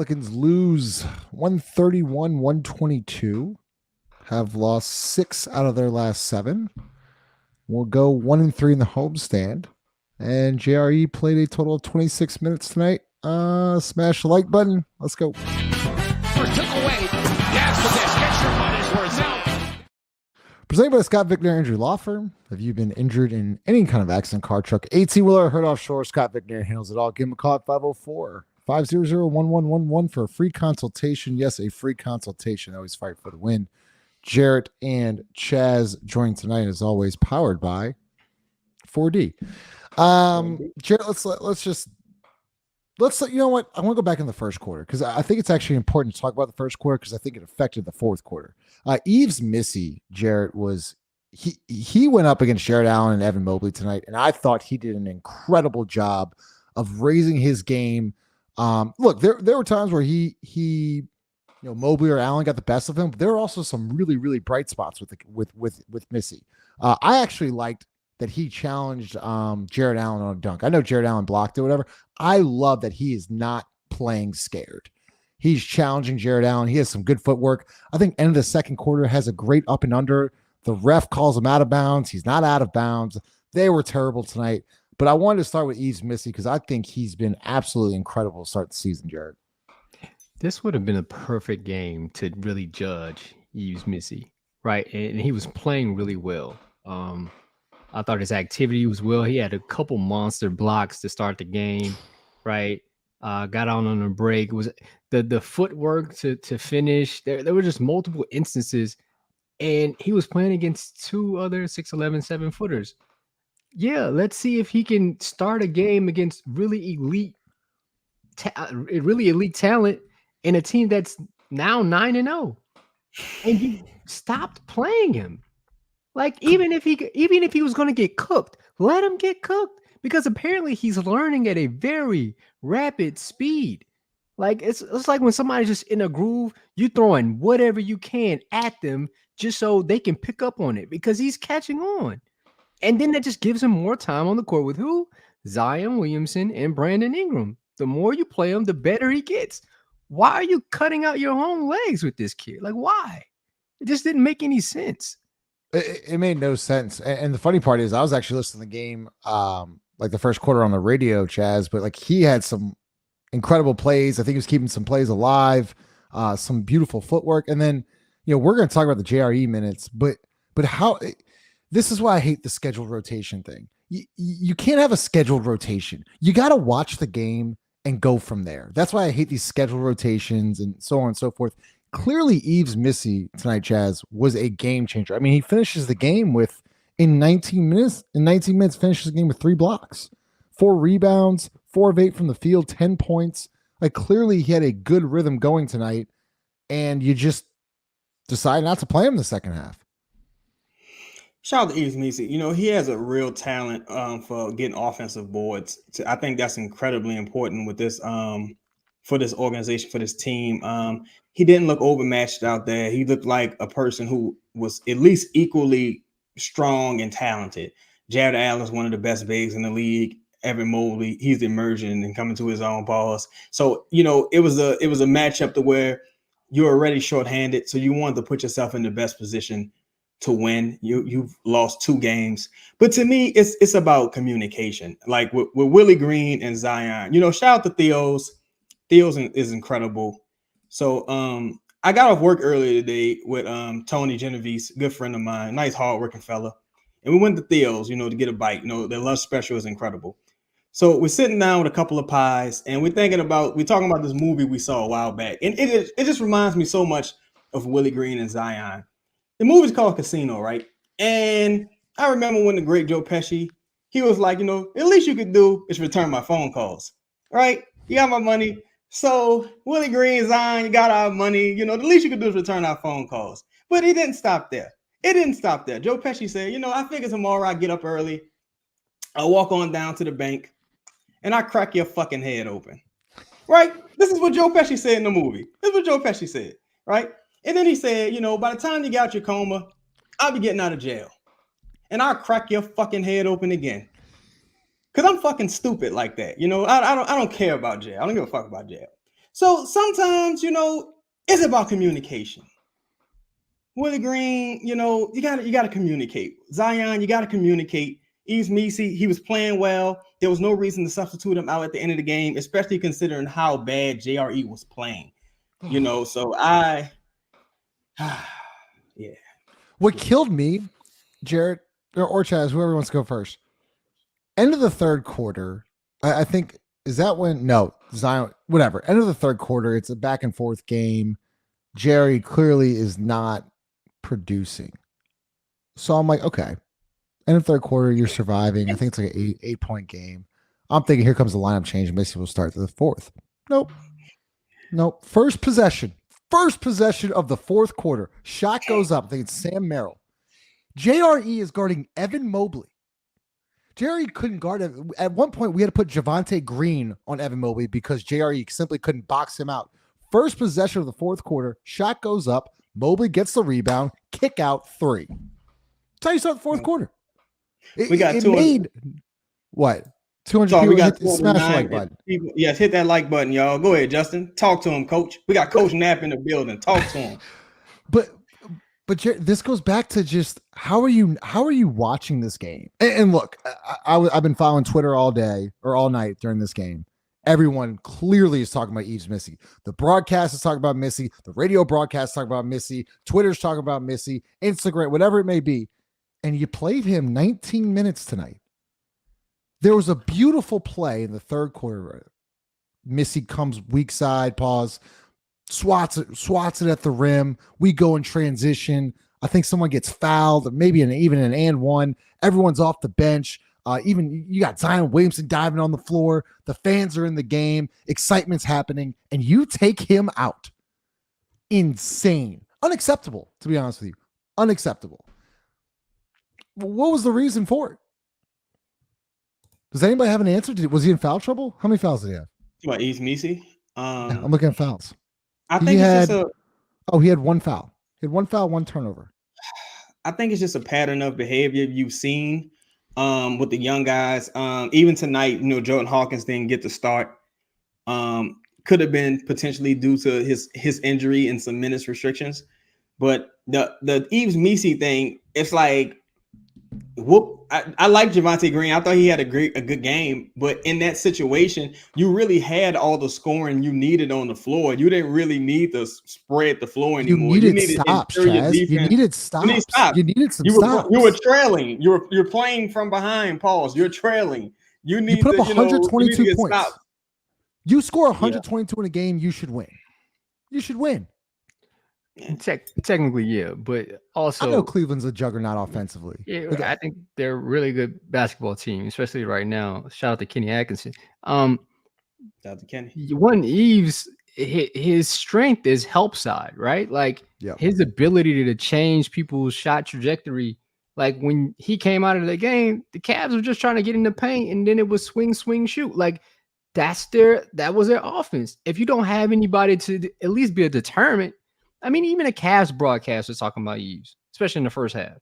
Pelicans lose 131-122. Have lost 6 out of their last 7. Will go 1-3 in the homestand. And JRE played a total of 26 minutes tonight. Smash the like button. Let's go. First took away. Yes, with this. Get your money's worth now. Presented by the Scott Vicknair Injury Law Firm. Have you been injured in any kind of accident, car, truck, 18-wheeler, hurt offshore? Scott Vicknair handles it all. Give him a call at 504-500-1111 for a free consultation. Yes, a free consultation. Always fight for the win. Jarrett and Chaz joined tonight, as always, powered by 4D. Jarrett, let's you know what? I want to go back in the first quarter because I think it's actually important to talk about the first quarter because I think it affected the fourth quarter. Yves Missi, Jarrett, he went up against Jared Allen and Evan Mobley tonight, and I thought he did an incredible job of raising his game. Look, there were times where he Mobley or Allen got the best of him, but there were also some really, really bright spots with Missi. I actually liked that he challenged Jared Allen on a dunk. I know Jared Allen blocked it, whatever. I love that he is not playing scared. He's challenging Jared Allen. He has some good footwork. I think end of the second quarter has a great up and under. The ref calls him out of bounds. He's not out of bounds. They were terrible tonight. But I wanted to start with Yves Missi because I think he's been absolutely incredible to start the season, Jared. This would have been a perfect game to really judge Yves Missi, right? And he was playing really well. I thought his activity was well. He had a couple monster blocks to start the game, right? Got on a break. It was the footwork to finish. There were just multiple instances, and he was playing against 2 other 6'11", 7-footers. Yeah, let's see if he can start a game against really elite talent in a team that's now 9-0, and you stopped playing him. Like even if he was going to get cooked, let him get cooked because apparently he's learning at a very rapid speed. Like it's like when somebody's just in a groove, you throwing whatever you can at them just so they can pick up on it because he's catching on. And then that just gives him more time on the court with who? Zion Williamson and Brandon Ingram. The more you play him, the better he gets. Why are you cutting out your own legs with this kid? Like, why? It just didn't make any sense. It made no sense. And the funny part is I was actually listening to the game, like the first quarter on the radio, Chaz, but like he had some incredible plays. I think he was keeping some plays alive, some beautiful footwork. And then, we're going to talk about the JRE minutes, but how this is why I hate the scheduled rotation thing. You can't have a scheduled rotation. You got to watch the game and go from there. That's why I hate these scheduled rotations and so on and so forth. Clearly, Yves Missi tonight, Chaz, was a game changer. I mean, he finishes the game in 19 minutes, finishes the game with 3 blocks, 4 rebounds, 4 of 8 from the field, 10 points. Like, clearly, he had a good rhythm going tonight, and you just decide not to play him the second half. Shout out to Yves Missi. He has a real talent for getting offensive boards. I think that's incredibly important with this for this organization, for this team. He didn't look overmatched out there. He looked like a person who was at least equally strong and talented. Jared Allen is one of the best bigs in the league. Evan Mobley, he's emerging and coming to his own balls. So, it was a matchup to where you're already shorthanded. So you wanted to put yourself in the best position to win. You've lost 2 games. But to me, it's about communication. Like with Willie Green and Zion, shout out to Theo's. Theo's is incredible. So I got off work earlier today with Tony Genovese, good friend of mine, nice hardworking fella. And we went to Theo's, to get a bite. Their lunch special is incredible. So we're sitting down with a couple of pies and we're talking about this movie we saw a while back. And it just reminds me so much of Willie Green and Zion. The movie's called Casino, right? And I remember when the great Joe Pesci, he was like, at least you could do is return my phone calls, right? You got my money. So Willie Green, Zion, you got our money. The least you could do is return our phone calls. But he didn't stop there. It didn't stop there. Joe Pesci said, I figure tomorrow I get up early. I walk on down to the bank and I crack your fucking head open. Right? This is what Joe Pesci said in the movie. This is what Joe Pesci said. Right? And then he said, by the time you get out your coma, I'll be getting out of jail. And I'll crack your fucking head open again. Because I'm fucking stupid like that. I don't care about jail. I don't give a fuck about jail. So sometimes, it's about communication. Willie Green, you gotta communicate. Zion, you gotta communicate. Yves Missi, he was playing well. There was no reason to substitute him out at the end of the game, especially considering how bad JRE was playing. So yeah. What killed me, Jarrett or Chaz, whoever wants to go first. End of the third quarter, I think, is that when? No, Zion, whatever. End of the third quarter, it's a back and forth game. Jerry clearly is not producing. So I'm like, okay. End of third quarter, you're surviving. I think it's like an 8-point game. I'm thinking here comes the lineup change and Messi will start to the fourth. Nope. First possession of the fourth quarter. Shot goes up. I think it's Sam Merrill. JRE is guarding Evan Mobley. JRE couldn't guard him. At one point, we had to put Javonte Green on Evan Mobley because JRE simply couldn't box him out. First possession of the fourth quarter. Shot goes up. Mobley gets the rebound. Kick out 3. That's how you start the fourth quarter. We got 200. What? 200 So people we got smash the like button. People. Yes, hit that like button, y'all. Go ahead, Justin. Talk to him, Coach. We got Coach Knapp in the building. Talk to him. But this goes back to just how are you watching this game? And look, I've been following Twitter all day or all night during this game. Everyone clearly is talking about Yves Missi. The broadcast is talking about Missi. The radio broadcast is talking about Missi. Twitter's talking about Missi. Instagram, whatever it may be. And you played him 19 minutes tonight. There was a beautiful play in the third quarter. Missi comes weak side, pause, swats it at the rim. We go in transition. I think someone gets fouled, maybe even an and one. Everyone's off the bench. Even you got Zion Williamson diving on the floor. The fans are in the game. Excitement's happening, and you take him out. Insane. Unacceptable, to be honest with you. Unacceptable. What was the reason for it? Does anybody have an answer? Was he in foul trouble? How many fouls did he have? What, Yves Missi? I'm looking at fouls. I think he had one foul. He had one foul, one turnover. I think it's just a pattern of behavior you've seen with the young guys. Even tonight, Jordan Hawkins didn't get to start. Could have been potentially due to his injury and some minutes restrictions. But the Yves Missi thing, it's like, I like Javonte Green. I thought he had a good game, but in that situation, you really had all the scoring you needed on the floor. You didn't really need to spread the floor anymore. You needed stops, Chaz. You needed stops. You needed some stops. You were trailing. You're playing from behind. Pause. You're trailing. You put up 122 points. Stopped. You score 122 in a game, you should win. You should win. Technically, yeah, but also I know Cleveland's a juggernaut offensively. Yeah, I think they're a really good basketball team, especially right now. Shout out to Kenny Atkinson. Shout out to Kenny. One, Yves, his strength is help side, right? Like his ability to change people's shot trajectory. Like when he came out of the game, the Cavs were just trying to get in the paint, and then it was swing, shoot. Like that was their offense. If you don't have anybody to at least be a deterrent. I mean, even a Cavs broadcast was talking about Yves, especially in the first half.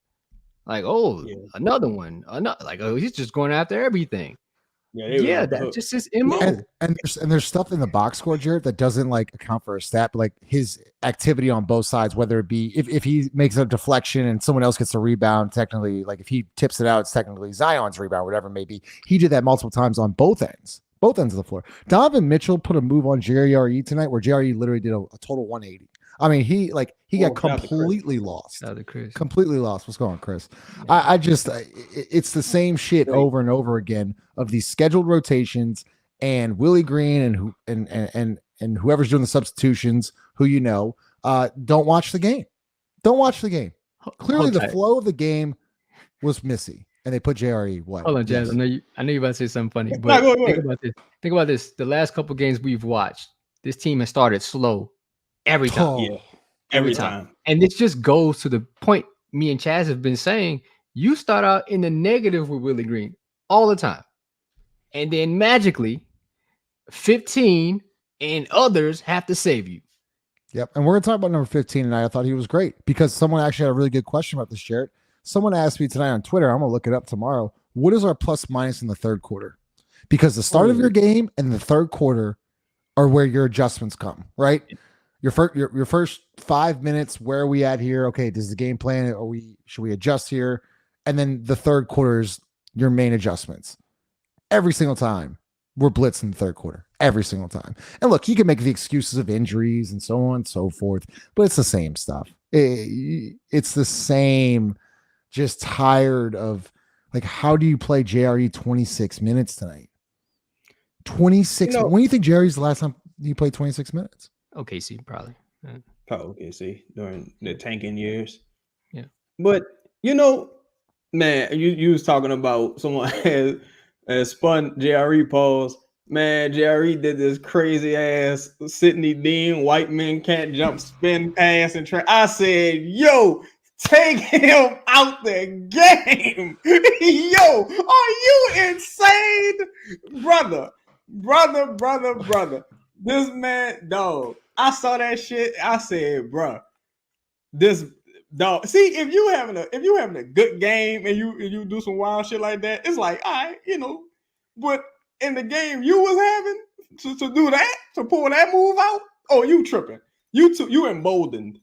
Like, another one. He's just going after everything. That just is MO. And there's stuff in the box score, Jared, that doesn't like account for a stat, but like his activity on both sides, whether it be if he makes a deflection and someone else gets a rebound, technically, like if he tips it out, it's technically Zion's rebound, whatever it may be. He did that multiple times on both ends of the floor. Donovan Mitchell put a move on JRE tonight where JRE literally did a total 180. I mean, he got completely lost. Completely lost. What's going on, Chris? Yeah. It's the same shit over and over again of these scheduled rotations and Willie Green and whoever's doing the substitutions, who don't watch the game. Don't watch the game. Clearly, the flow of the game was Missi, and they put JRE. What? Hold on, Jazz. I know you're about to say something funny, but think about this. The last couple games we've watched, this team has started slow. Every time. Every time. And this just goes to the point me and Chaz have been saying. You start out in the negative with Willie Green all the time. And then magically, 15 and others have to save you. Yep. And we're going to talk about number 15 tonight. I thought he was great because someone actually had a really good question about this, Jared. Someone asked me tonight on Twitter. I'm going to look it up tomorrow. What is our plus minus in the third quarter? Because the start of your game and the third quarter are where your adjustments come, right? Your first 5 minutes, where are we at here? Okay, does the game plan? Should we adjust here? And then the third quarter is your main adjustments. Every single time we're blitzing the third quarter. Every single time. And look, you can make the excuses of injuries and so on and so forth, but it's the same stuff. It's the same, just tired of, like, how do you play JRE 26 minutes tonight? 26. When do you think Jerry's the last time you played 26 minutes? OKC, probably. Probably OKC during the tanking years. Yeah. But, man, you was talking about someone has spun JRE pose. Man, JRE did this crazy ass Sidney Dean, white men can't jump, spin pass, and try. I said, yo, take him out the game. Yo, are you insane? Brother. This man, dog. I saw that shit. I said, bro, this dog. See, if you having a good game and you do some wild shit like that, it's like, all right, But in the game you was having to do that, to pull that move out, oh, you tripping. You emboldened.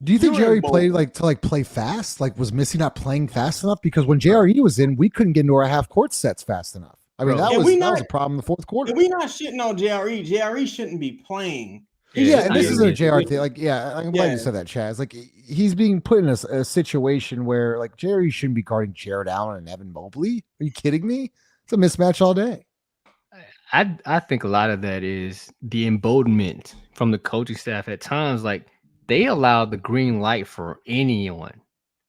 Do you think Jerry played to play fast? Like, was Missy not playing fast enough? Because when JRE was in, we couldn't get into our half court sets fast enough. I mean, that was a problem in the fourth quarter. We not shitting on JRE. JRE shouldn't be playing. Yeah, and this isn't a JR thing. Like, I'm glad you said that, Chaz. Like, he's being put in a situation where, like, Jerry shouldn't be guarding Jared Allen and Evan Mobley. Are you kidding me? It's a mismatch all day. I think a lot of that is the emboldenment from the coaching staff at times. Like, they allowed the green light for anyone.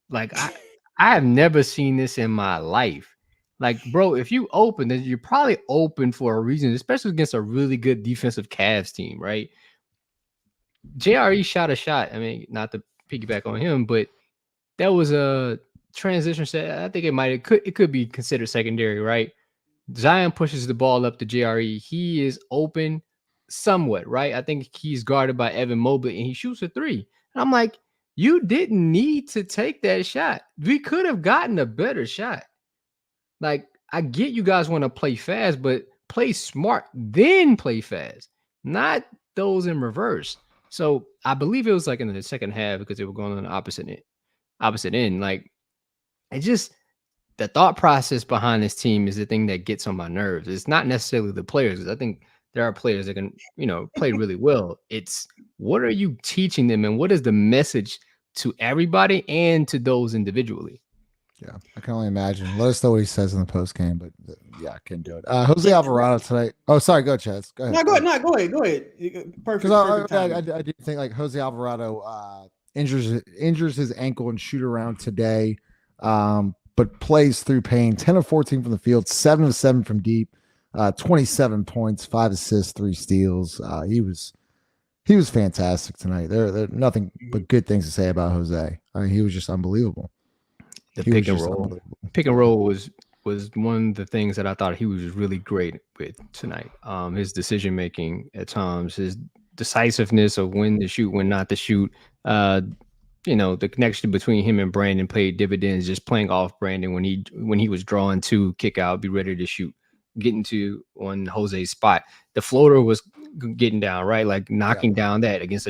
Like, I have never seen this in my life. Like, bro, if you open, then you're probably open for a reason, especially against a really good defensive Cavs team, right? JRE shot a shot. I mean, not to piggyback on him, but that was a transition set. I think it could be considered secondary, right? Zion pushes the ball up to JRE. He is open somewhat, right? I think he's guarded by Evan Mobley, and he shoots a three. And I'm like, you didn't need to take that shot. We could have gotten a better shot. Like, I get you guys want to play fast, but play smart, then play fast, not those in reverse. So I believe it was like in the second half because they were going on the opposite end. Like, it just, the thought process behind this team is the thing that gets on my nerves. It's not necessarily the players, because I think there are players that can, play really well. It's what are you teaching them, and what is the message to everybody and to those individually? Yeah, I can only imagine. Let us know what he says in the post game, but yeah, I can't do it. Jose Alvarado tonight. Oh, sorry, go Chaz. Go ahead. Go ahead. Perfect. I do think, like, Jose Alvarado injures his ankle and shoot around today, but plays through pain. 10 of 14 from the field, 7 of 7 from deep, 27 points, 5 assists, 3 steals. He was fantastic tonight. There nothing but good things to say about Jose. I mean, he was just unbelievable. The pick and roll was one of the things that I thought he was really great with tonight. His decision making at times, his decisiveness of when to shoot, when not to shoot. The connection between him and Brandon paid dividends. Just playing off Brandon when he was drawing to kick out, be ready to shoot, getting to on Jose's spot. The floater was getting down, right? Like knocking down that against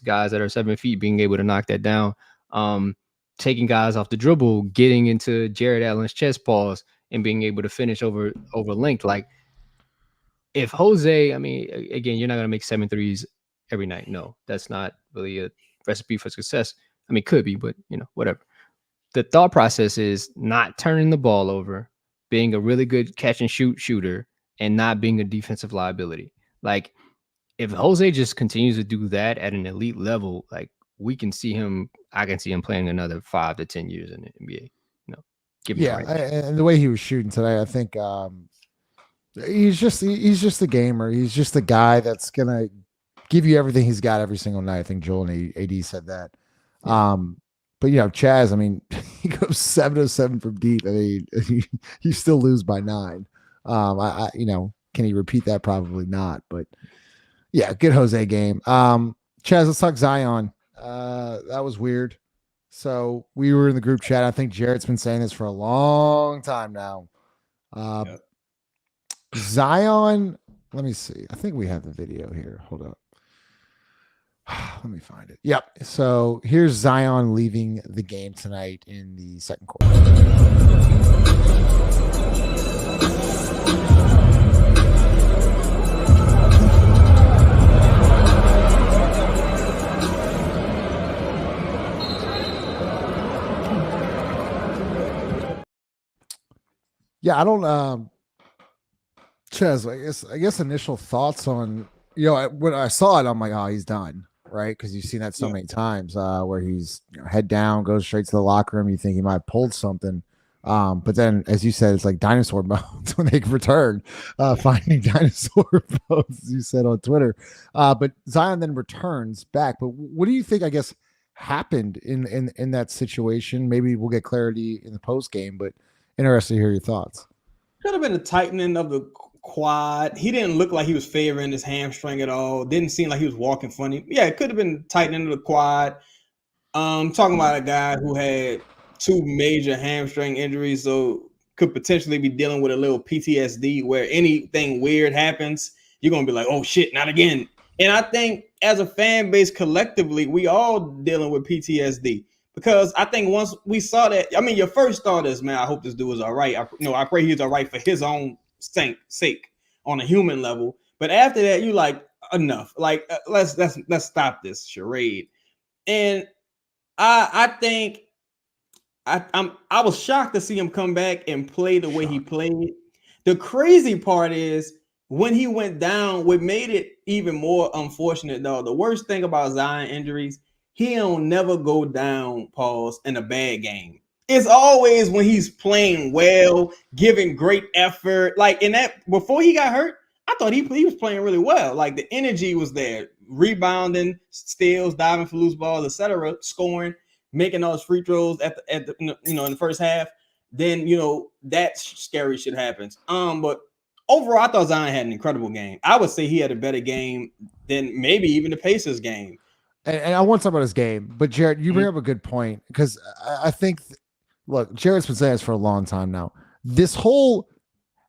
guys that are 7 feet, being able to knock that down. Taking guys off the dribble, getting into Jared Allen's chest pause, and being able to finish over length. Like, if Jose, I mean, again, you're not going to make 7 threes every night. No, that's not really a recipe for success. I mean, could be, but whatever. The thought process is not turning the ball over, being a really good catch and shoot shooter, and not being a defensive liability. Like, if Jose just continues to do that at an elite level, like, I can see him playing another 5 to 10 years in the NBA. And the way he was shooting today, I think he's just a gamer. He's just a guy that's gonna give you everything he's got every single night. I think Joel and AD said that. But Chaz, I mean, he goes 7 of 7 from deep. I mean, you still lose by 9. Can he repeat that? Probably not. But yeah, good Jose game. Chaz, let's talk Zion. That was weird. So we were in the group chat. I think Jarrett's been saying this for a long time now. Zion Let me see. I think we have the video here. Hold up. Let me find it. Yep. So here's Zion leaving the game tonight in the second quarter. Yeah, I don't Ches, I guess initial thoughts on, when I saw it, I'm like, oh, he's done, right? Because you've seen that so many times where he's head down, goes straight to the locker room. You think he might have pulled something. But then, as you said, it's like dinosaur bones when they return, finding dinosaur bones, as you said on Twitter. But Zion then returns back. But what do you think, I guess, happened in that situation? Maybe we'll get clarity in the post game, but interested to hear your thoughts. Could have been a tightening of the quad. He didn't look like he was favoring his hamstring at all. Didn't seem like he was walking funny. Yeah, it could have been tightening of the quad. Talking about a guy who had 2 major hamstring injuries, so could potentially be dealing with a little PTSD where anything weird happens, you're going to be like, oh shit, not again. And I think as a fan base collectively, we all dealing with PTSD. Because I think once we saw that, I mean, your first thought is, man, I hope this dude is all right. I pray he's all right for his own sake on a human level. But after that, you like, enough. Like, let's stop this charade. And I think I was shocked to see him come back and play the way he played. The crazy part is when he went down, what made it even more unfortunate, though, the worst thing about Zion injuries, he don't never go down, pause, in a bad game. It's always when he's playing well, giving great effort. Like in that, before he got hurt, I thought he was playing really well. Like the energy was there, rebounding, steals, diving for loose balls, etc., scoring, making those free throws at the in the first half. Then that scary shit happens. But overall, I thought Zion had an incredible game. I would say he had a better game than maybe even the Pacers game. And I want to talk about his game, but Jared, you bring up a good point because I think, look, Jared's been saying this for a long time now. This whole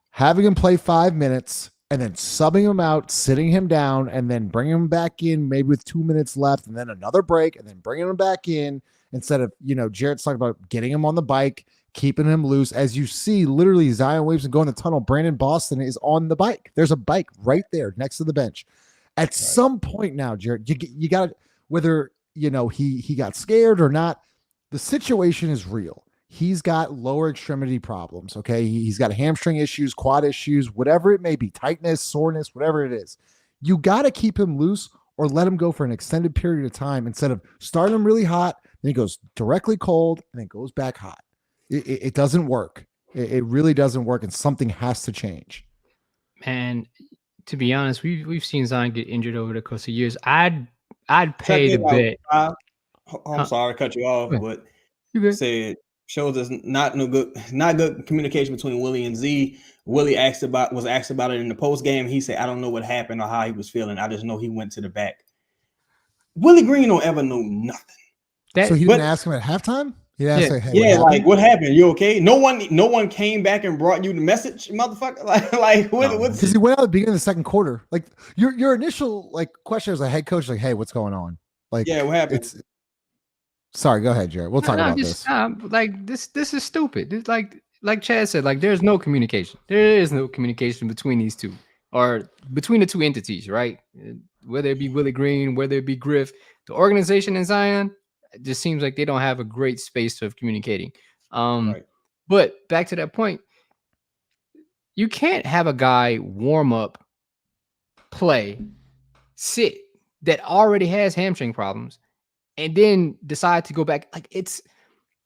having him play 5 minutes and then subbing him out, sitting him down, and then bringing him back in maybe with 2 minutes left, and then another break, and then bringing him back in instead of, Jared's talking about getting him on the bike, keeping him loose. As you see, literally Zion Williamson going in the tunnel. Brandon Boston is on the bike. There's a bike right there next to the bench. At some point now, Jared, you got to, whether he got scared or not, the situation is real. He's got lower extremity problems. Okay, he's got hamstring issues, quad issues, whatever it may be, tightness, soreness, whatever it is. You got to keep him loose or let him go for an extended period of time instead of starting him really hot, then he goes directly cold and then goes back hot. It doesn't work. It really doesn't work, and something has to change. Man, to be honest, we've seen Zion get injured over the course of years. I'd pay the bet. I'm sorry to cut you off, but you said shows us not good communication between Willie and Z. Willie was asked about it in the post game. He said, I don't know what happened or how he was feeling. I just know he went to the back. Willie Green don't ever know nothing. So he didn't ask him at halftime? Yeah, say, hey, what happened? You okay? No one came back and brought you the message, motherfucker. What's because he went out at the beginning of the second quarter. Like your initial question as a head coach, like, hey, what's going on? Like, what happened? Sorry, go ahead, Jared. We'll talk about this. This is stupid. It's like Chad said, there's no communication. There is no communication between these two or between the two entities, right? Whether it be Willie Green, whether it be Griff, the organization in Zion. It just seems like they don't have a great space of communicating. Right. But back to that point, you can't have a guy warm up, play, sit that already has hamstring problems, and then decide to go back. Like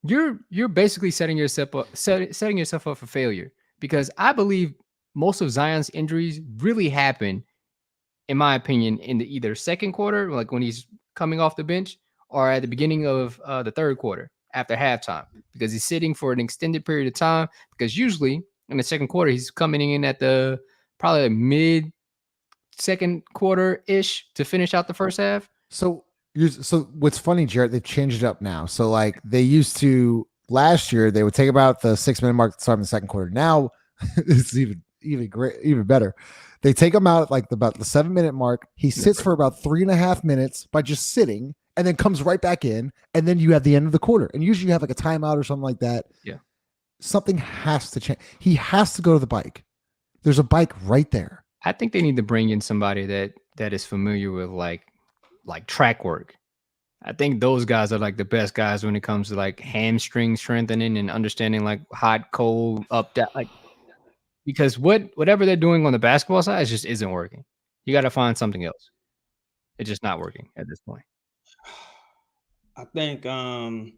you're basically setting yourself up for failure. Because I believe most of Zion's injuries really happen, in my opinion, in the either second quarter, like when he's coming off the bench, or at the beginning of the third quarter after halftime, because he's sitting for an extended period of time. Because usually in the second quarter, he's coming in at the probably mid second quarter ish to finish out the first half. So what's funny, Jared, they've changed it up now. So they used to last year, they would take about the 6 minute mark to start in the second quarter. Now it's even even better. They take him out at like about the 7-minute mark. He sits for about 3.5 minutes by just sitting, and then comes right back in. And then you have the end of the quarter. And usually you have like a timeout or something like that. Yeah. Something has to change. He has to go to the bike. There's a bike right there. I think they need to bring in somebody that is familiar with like track work. I think those guys are like the best guys when it comes to like hamstring strengthening and understanding like hot, cold, up, down, like, because whatever they're doing on the basketball side just isn't working. You got to find something else. It's just not working at this point. I think and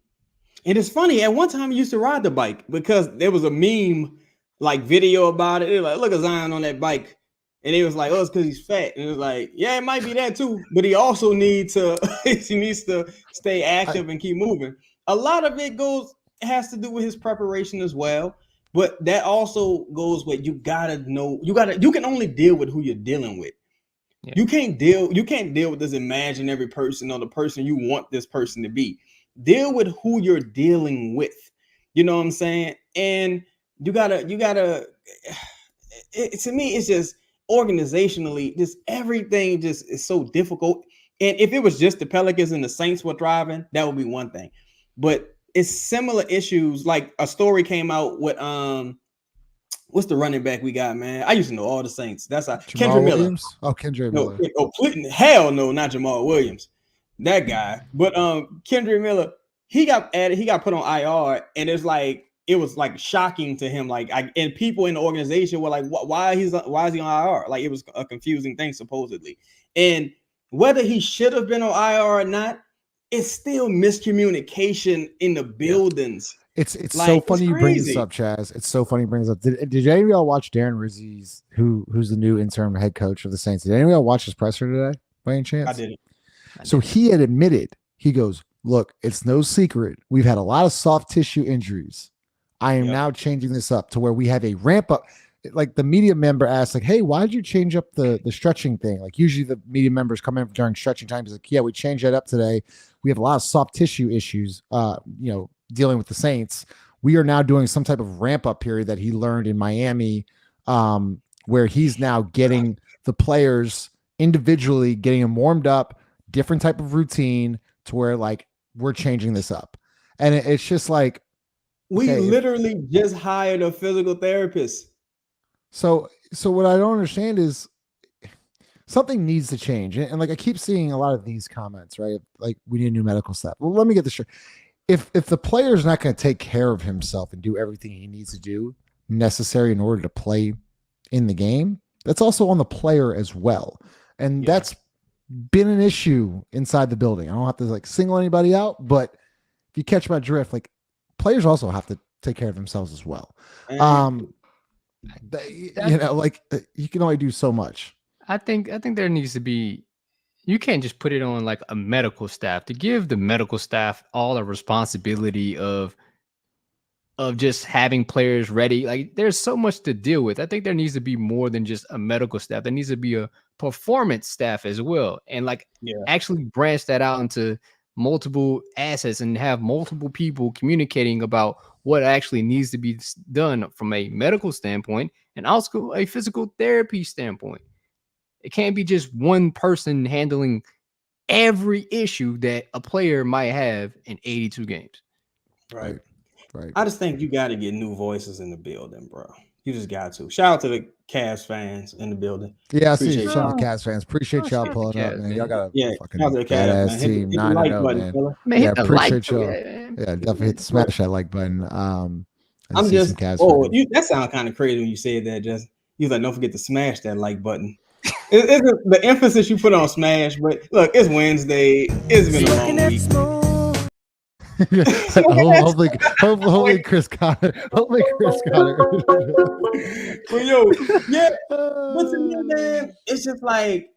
it's funny, at one time he used to ride the bike because there was a meme like video about it. It was like, look at Zion on that bike. And it was like, oh, it's because he's fat. And it was like, yeah, it might be that too. But he also needs to stay active and keep moving. A lot of it has to do with his preparation as well. But that also goes with you can only deal with who you're dealing with. Yeah. You can't deal with this imaginary person or the person you want this person to be. Deal with who you're dealing with. You know what I'm saying? And you gotta to me, it's just organizationally, just everything just is so difficult. And if it was just the Pelicans and the Saints were thriving, that would be one thing. But it's similar issues. Like a story came out with what's the running back we got, man? I used to know all the Saints. That's Kendrick Miller. Oh, Kendrick Miller. Hell no, not Jamal Williams. That guy. But Kendrick Miller, he got put on IR, and it was like shocking to him. And people in the organization were like, why is he on IR? Like, it was a confusing thing, supposedly. And whether he should have been on IR or not, it's still miscommunication in the buildings. It's like, so funny you bring this up, Chaz. It's so funny you bring this up. Did any of y'all watch Darren Rizzi's, who's the new interim head coach of the Saints? Did any of y'all watch his presser today by any chance? I didn't. So he had admitted, he goes, look, it's no secret. We've had a lot of soft tissue injuries. I am now changing this up to where we have a ramp up. Like the media member asked, like, hey, why did you change up the stretching thing? Like usually the media members come in during stretching time. He's like, yeah, we changed that up today. We have a lot of soft tissue issues, dealing with the Saints. We are now doing some type of ramp up period that he learned in Miami, where he's now getting the players individually, getting them warmed up, different type of routine to where like we're changing this up. And it's just like, we literally just hired a physical therapist. So what I don't understand is something needs to change. And like I keep seeing a lot of these comments, right? Like we need a new medical staff. Well, let me get this straight. If the player is not going to take care of himself and do everything he needs to do necessary in order to play in the game, that's also on the player as well. And that's been an issue inside the building. I don't have to like single anybody out, but if you catch my drift, like players also have to take care of themselves as well. You can only do so much. I think there needs to be, you can't just put it on like a medical staff to give the medical staff all the responsibility of just having players ready. Like there's so much to deal with. I think there needs to be more than just a medical staff. There needs to be a performance staff as well. And actually branch that out into multiple assets and have multiple people communicating about what actually needs to be done from a medical standpoint and also a physical therapy standpoint. It can't be just one person handling every issue that a player might have in 82 games. Right. I just think you got to get new voices in the building, bro. You just got to. Shout out to the Cavs fans in the building. Yeah, I see shout out to Cavs fans. Appreciate y'all pulling up, man. Y'all got a fucking badass team. 9-0, man. Yeah, appreciate y'all. Yeah, definitely hit the smash that like button. I'm just, that sounds kind of crazy when you said that. Just you was like, don't forget to smash that like button. It's the emphasis you put on smash, but look, it's Wednesday. It's been a long week. hopefully Chris Connor. Hopefully Chris Connor. But but to me, man, it's just like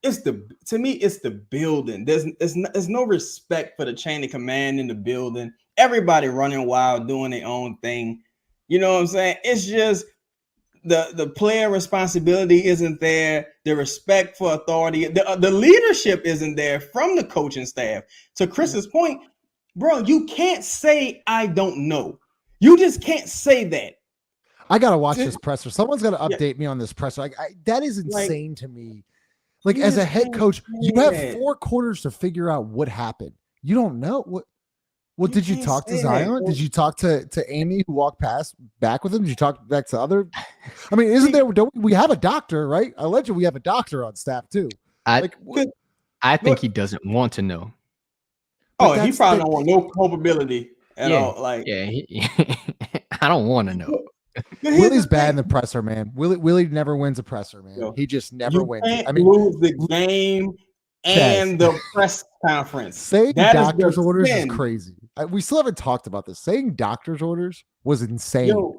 it's the building. There's no respect for the chain of command in the building. Everybody running wild, doing their own thing. You know what I'm saying? It's just the player responsibility isn't there. The respect for authority, the leadership isn't there from the coaching staff. To Chris's point, bro, you can't say I don't know. You just can't say that. I gotta watch this presser. Someone's got to update me on this presser. That is insane to me. Like as a head coach, you have 4 quarters to figure out what happened. You don't know what. Well, did you talk to Zion? Did you talk to Amy who walked back with him? Did you talk back to other? I mean, isn't there? Don't we have a doctor, right? Allegedly, we have a doctor on staff too. I think he doesn't want to know. He probably don't want no culpability at all. Like, I don't want to know. Willie's bad in the presser, man. Willie never wins a presser, man. He just never wins. I mean, lose the game and the press conference. Saying doctor's orders is crazy. We still haven't talked about this. Saying doctor's orders was insane.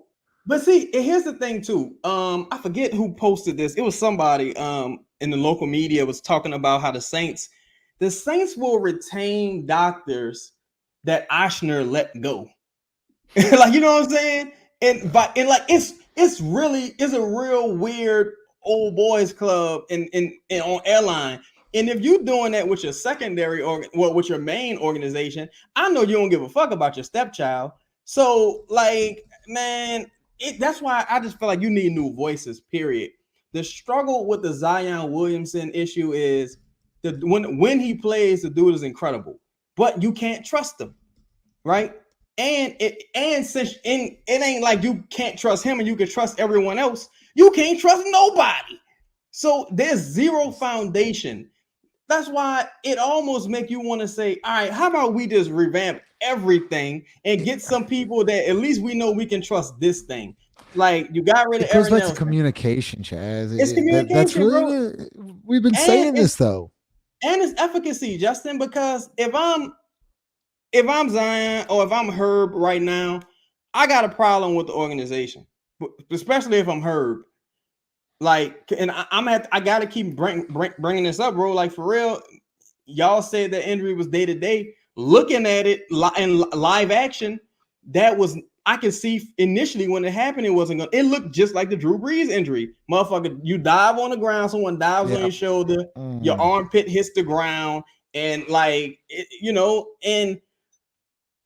But see, here's the thing too. I forget who posted this. It was somebody in the local media was talking about how the Saints will retain doctors that Oshner let go. Like, you know what I'm saying? And like it's a real weird old boys club in on airline. And if you're doing that with your secondary with your main organization, I know you don't give a fuck about your stepchild. So like, man, that's why I just feel like you need new voices, period. The struggle with the Zion Williamson issue is when he plays, the dude is incredible, but you can't trust him, right? And it ain't like you can't trust him and you can trust everyone else. You can't trust nobody. So there's zero foundation. That's why it almost make you want to say, all right, how about we just revamp everything and get some people that at least we know we can trust this thing. Like, you got rid of Aaron Nelson. That's communication, Chaz. It's communication. That's really we've been saying this though. And it's efficacy, Justin, because if I'm Zion or if I'm Herb right now, I got a problem with the organization, especially if I'm Herb. Like, and I got to keep bringing this up, bro. Like, for real, y'all said that injury was day to day. Looking at it in live action, I can see initially when it happened, it looked just like the Drew Brees injury. Motherfucker, you dive on the ground, someone dives on your shoulder, your armpit hits the ground, and and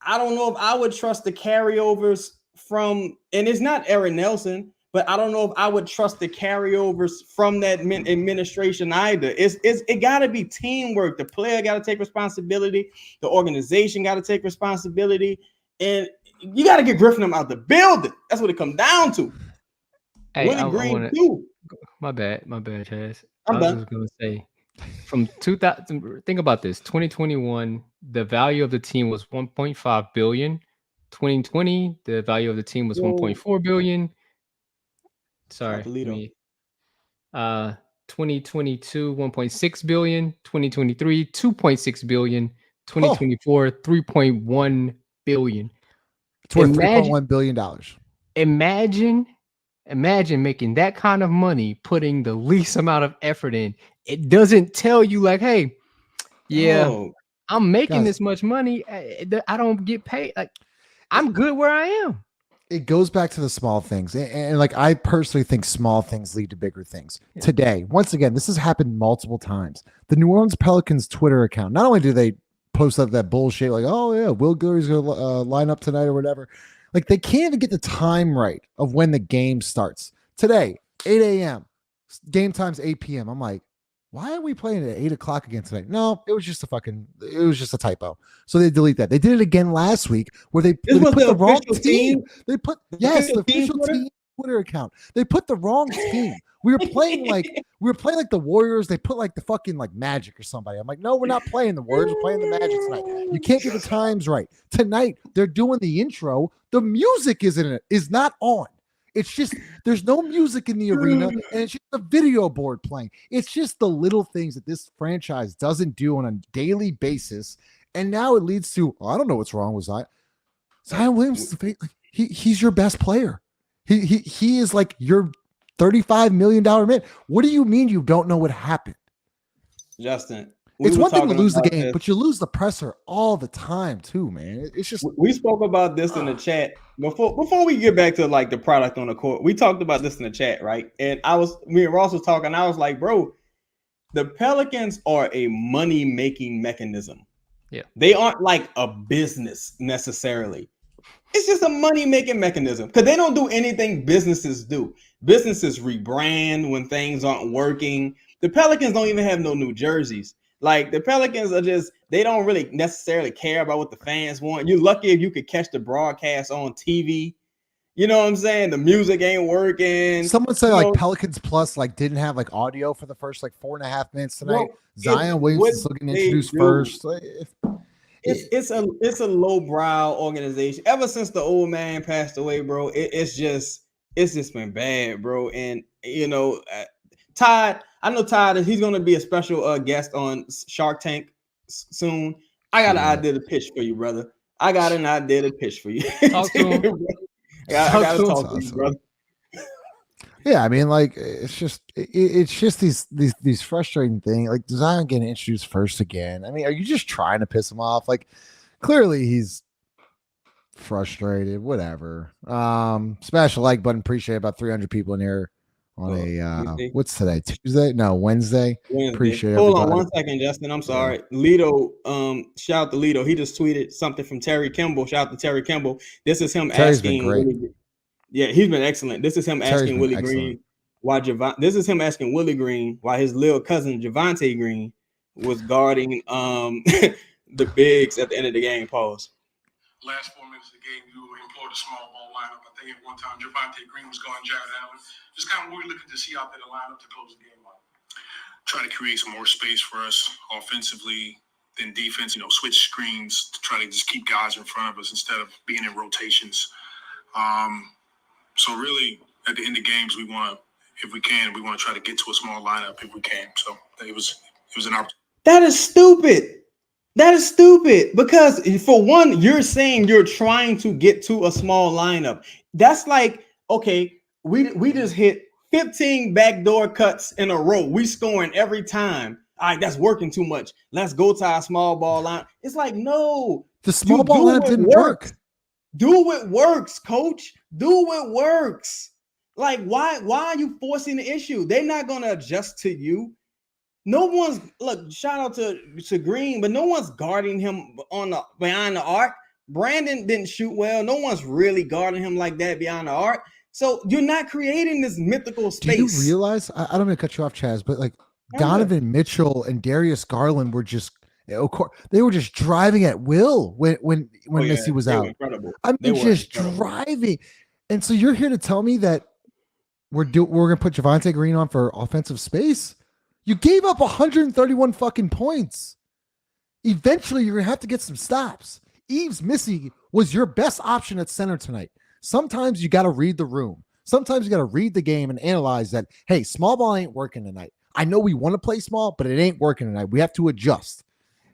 I don't know if I would trust the carryovers from, and it's not Aaron Nelson, but I don't know if I would trust the carryovers from that administration either. It got to be teamwork. The player got to take responsibility. The organization got to take responsibility, and you got to get Griffin out the building. That's what it comes down to. Hey, my bad, Chaz. I was just gonna say, from 2000, think about this. 2021, the value of the team was 1.5 billion. 2020, the value of the team was 1.4 billion. Sorry. 2022, 1.6 billion. 2023, 2.6 billion. 2024, 3.1 billion. It's worth $3.1 billion. Imagine making that kind of money, putting the least amount of effort in. It doesn't tell you like, hey, I'm making this much money. I don't get paid. Like, I'm good where I am. It goes back to the small things. And like, I personally think small things lead to bigger things. Yeah. Today, once again, this has happened multiple times. The New Orleans Pelicans Twitter account, not only do they post up that bullshit like, oh yeah, Will Guillory's going to line up tonight or whatever. Like, they can't even get the time right of when the game starts. Today, 8 a.m. Game time's 8 p.m. I'm like, why are we playing at 8 o'clock again tonight? No, it was just a typo. So they delete that. They did it again last week where they put the wrong team. They put the official team Twitter account. They put the wrong team. We were playing like the Warriors. They put like the fucking like Magic or somebody. I'm like, no, we're not playing the Warriors. We're playing the Magic tonight. You can't get the times right. Tonight they're doing the intro. The music is not on. It's just there's no music in the arena, and it's just a video board playing. It's just the little things that this franchise doesn't do on a daily basis, and now it leads to I don't know what's wrong with Zion. Zion Williamson, he's your best player. He is like your $35 million man. What do you mean you don't know what happened? Justin, it's one thing to lose the game, but you lose the presser all the time too, man. It's just we spoke about this in the chat before we get back to like the product on the court. We talked about this in the chat, right? And me and Ross was talking. I was like, bro, the Pelicans are a money-making mechanism. Yeah, they aren't like a business necessarily. It's just a money-making mechanism because they don't do anything businesses do. Businesses rebrand when things aren't working. The Pelicans don't even have no new jerseys. Like the Pelicans are just, they don't really necessarily care about what the fans want. You're lucky if you could catch the broadcast on TV. You know what I'm saying? The music ain't working. Someone said You like know, Pelicans Plus like didn't have like audio for the first like 4.5 minutes tonight. bro, Zion Williamson still getting introduced first. It's a lowbrow organization. Ever since the old man passed away, bro, it's just been bad, bro. And you know, Todd, I know Todd, he's going to be a special guest on Shark Tank soon. I got an idea to pitch for you, brother. I got an idea to pitch for you. Talk to him. I got to talk to you, brother. Yeah, I mean, like it's just these frustrating things. Like Zion getting introduced first again. I mean, are you just trying to piss him off? Like, clearly he's frustrated. Whatever. Smash the like button. Appreciate about 300 people in here on what's today? Tuesday? No, Wednesday. Appreciate it. Hold on one second, Justin. I'm sorry. Lito, shout out to Lito. He just tweeted something from Terry Kimball. Shout out to Terry Kimball. This is him Terry's asking. been great. Yeah, he's been excellent. This is him asking Willie Green why This is him asking Willie Green why his little cousin Javonte Green was guarding the bigs at the end of the game. Pause. Last 4 minutes of the game, you employed a small ball lineup. I think at one time Javonte Green was going Jared Allen. Just kind of what we're looking to see out there the lineup to close the game out. Try to create some more space for us offensively. Then defense, switch screens to try to just keep guys in front of us instead of being in rotations. So really, at the end of games, we want to try to get to a small lineup if we can. So it was an opportunity. That is stupid. That is stupid because for one, you're saying you're trying to get to a small lineup. That's like, okay, we just hit 15 backdoor cuts in a row. We scoring every time. All right, that's working too much. Let's go to our small ball line. It's like, no. The small ball lineup didn't work. Do what works, coach. Do what works. Like, why are you forcing the issue? They're not going to adjust to you. No one's shout out to Green, but no one's guarding him behind the arc. Brandon didn't shoot well. No one's really guarding him like that behind the arc. So you're not creating this mythical space. Do you realize? I don't mean to cut you off, Chaz, but like Donovan Mitchell and Darius Garland were just they were just driving at will when Missi was out. I mean, just driving. And so you're here to tell me that we're gonna put Javonte Green on for offensive space? You gave up 131 fucking points. Eventually, you're gonna have to get some stops. Yves Missi was your best option at center tonight. Sometimes you got to read the room. Sometimes you got to read the game and analyze that, hey, small ball ain't working tonight. I know we want to play small, but it ain't working tonight. We have to adjust.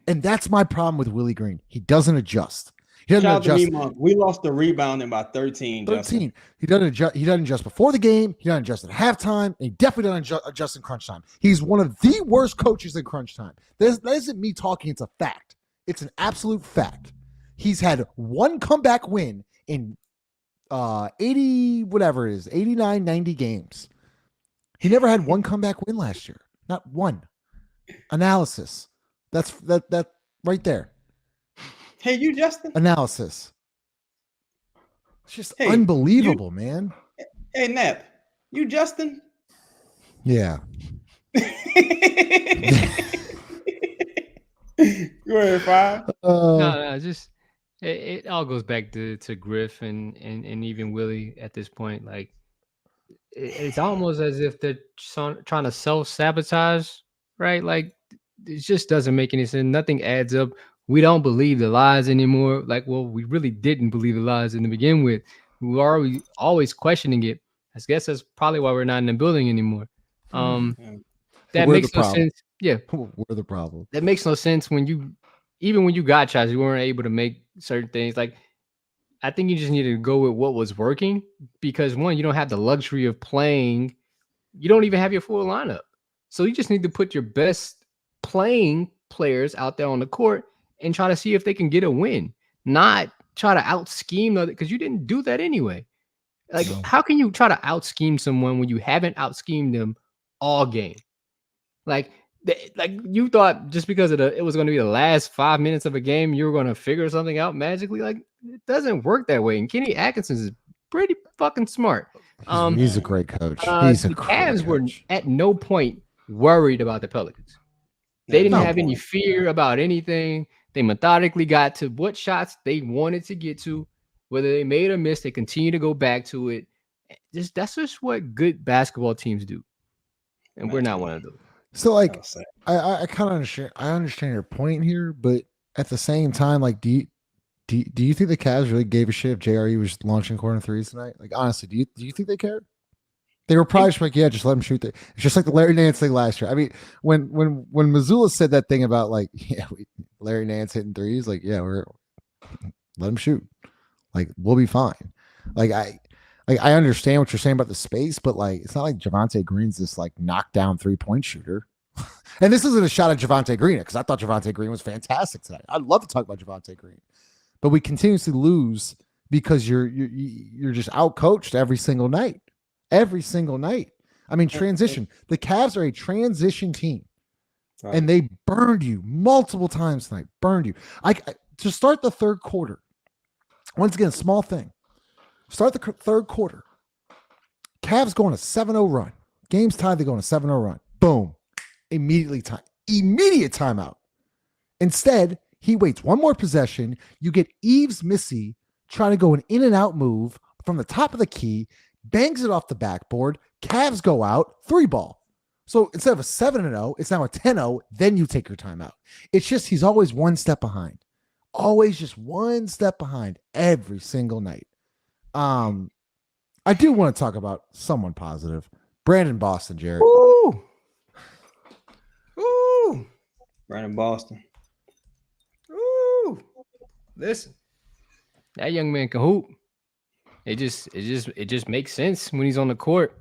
And that's my problem with Willie Green. He doesn't adjust. He doesn't adjust. We lost the rebounding by 13. 13. Justin. He doesn't adjust before the game. He doesn't adjust at halftime. And he definitely doesn't adjust in crunch time. He's one of the worst coaches in crunch time. That isn't me talking. It's a fact. It's an absolute fact. He's had one comeback win in 80, whatever it is, 89, 90 games. He never had one comeback win last year. Not one. Analysis. That's that right there. Hey, you Justin? Analysis. It's just unbelievable, man. Hey, Nap. You Justin? Yeah. Go ahead, Five. No, just it all goes back to Griff and even Willie at this point. Like it's almost as if they're trying to self-sabotage, right? Like it just doesn't make any sense. Nothing adds up. We don't believe the lies anymore. Like, well, we really didn't believe the lies in the begin with. We were always questioning it. I guess that's probably why we're not in the building anymore. That makes no sense. Yeah, we're the problem. That makes no sense when you got shots, you weren't able to make certain things. Like, I think you just needed to go with what was working because one, you don't have the luxury of playing. You don't even have your full lineup. So you just need to put your best playing players out there on the court and try to see if they can get a win, not try to out scheme because you didn't do that anyway. Like, how can you try to out scheme someone when you haven't out schemed them all game? Like, Like you thought just because it was going to be the last 5 minutes of a game, you were going to figure something out magically. Like it doesn't work that way. And Kenny Atkinson is pretty fucking smart. He's a great coach. He's a The great Cavs were coach. at no point worried about the Pelicans. They didn't No have any fear about anything. They methodically got to what shots they wanted to get to. Whether they made or missed, they continue to go back to it. That's just what good basketball teams do. And we're not one of those. So like I kind of understand. I understand your point here, but at the same time, like, do you think the Cavs really gave a shit if JRE was launching corner threes tonight? Like, honestly, do you think they cared? They were probably just like, yeah, just let him shoot. It's just like the Larry Nance thing last year. I mean, when Missoula said that thing about like, yeah, Larry Nance hitting threes, like, yeah, let him shoot. Like, we'll be fine. I understand what you're saying about the space, but like, it's not like Javonte Green's this like knockdown 3-point shooter. And this isn't a shot at Javonte Green because I thought Javonte Green was fantastic tonight. I'd love to talk about Javonte Green, but we continuously lose because you're just outcoached every single night. Every single night. I mean, transition. The Cavs are a transition team, and they burned you multiple times tonight. Burned you. To start the third quarter. Once again, small thing. Start the third quarter. Cavs going a 7-0 run. Game's tied. They go on a 7-0 run. Boom. Immediate timeout. Instead, he waits one more possession. You get Yves Missi trying to go an in and out move from the top of the key, bangs it off the backboard. Cavs go out, 3-ball. So instead of a 7-0, it's now a 10-0. Then you take your timeout. It's just he's always one step behind. Always just one step behind every single night. I do want to talk about someone positive. Brandon Boston, Jared. Ooh. Brandon Boston. Ooh. Listen. That young man can hoop. It just makes sense when he's on the court.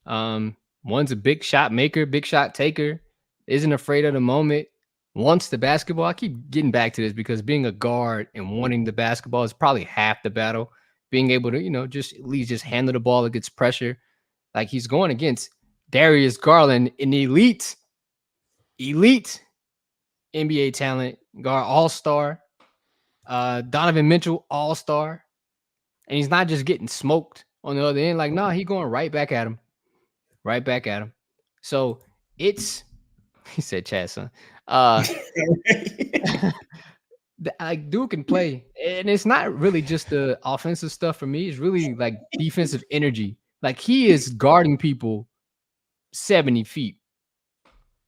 One's a big shot maker, big shot taker, isn't afraid of the moment, wants the basketball. I keep getting back to this because being a guard and wanting the basketball is probably half the battle. Being able to, just at least just handle the ball against pressure. Like he's going against Darius Garland, an elite NBA talent, guard all-star. Donovan Mitchell, all-star. And he's not just getting smoked on the other end. Like, no, he's going right back at him. Right back at him. So he said Chad, son. Like dude can play, and it's not really just the offensive stuff for me. It's really like defensive energy. Like he is guarding people 70 feet,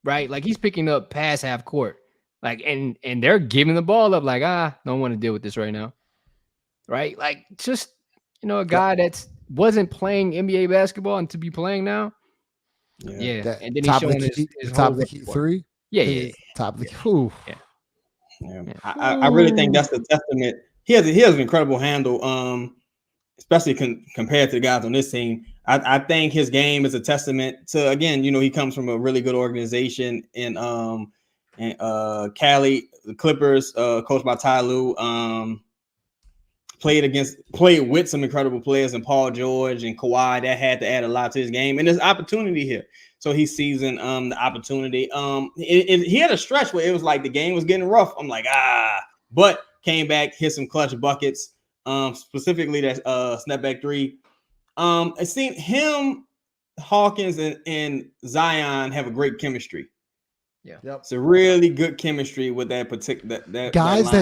right? Like he's picking up past half court, like and they're giving the ball up. Like don't want to deal with this right now, right? Like just a guy that wasn't playing NBA basketball and to be playing now. Yeah. And then he's showing his top of the key three. Yeah. Top of the key. Yeah. Yeah. I really think that's the testament. He has an incredible handle, especially compared to the guys on this team. I think his game is a testament to, again, he comes from a really good organization in Cali, the Clippers, coached by Ty Lue. Played with some incredible players and Paul George and Kawhi that had to add a lot to his game. And there's opportunity here. So he's seizing the opportunity. He had a stretch where it was like the game was getting rough. I'm like, but came back, hit some clutch buckets, specifically that snapback three. It seemed him, Hawkins, and Zion have a great chemistry. Yeah, it's a really good chemistry with that particular that guys.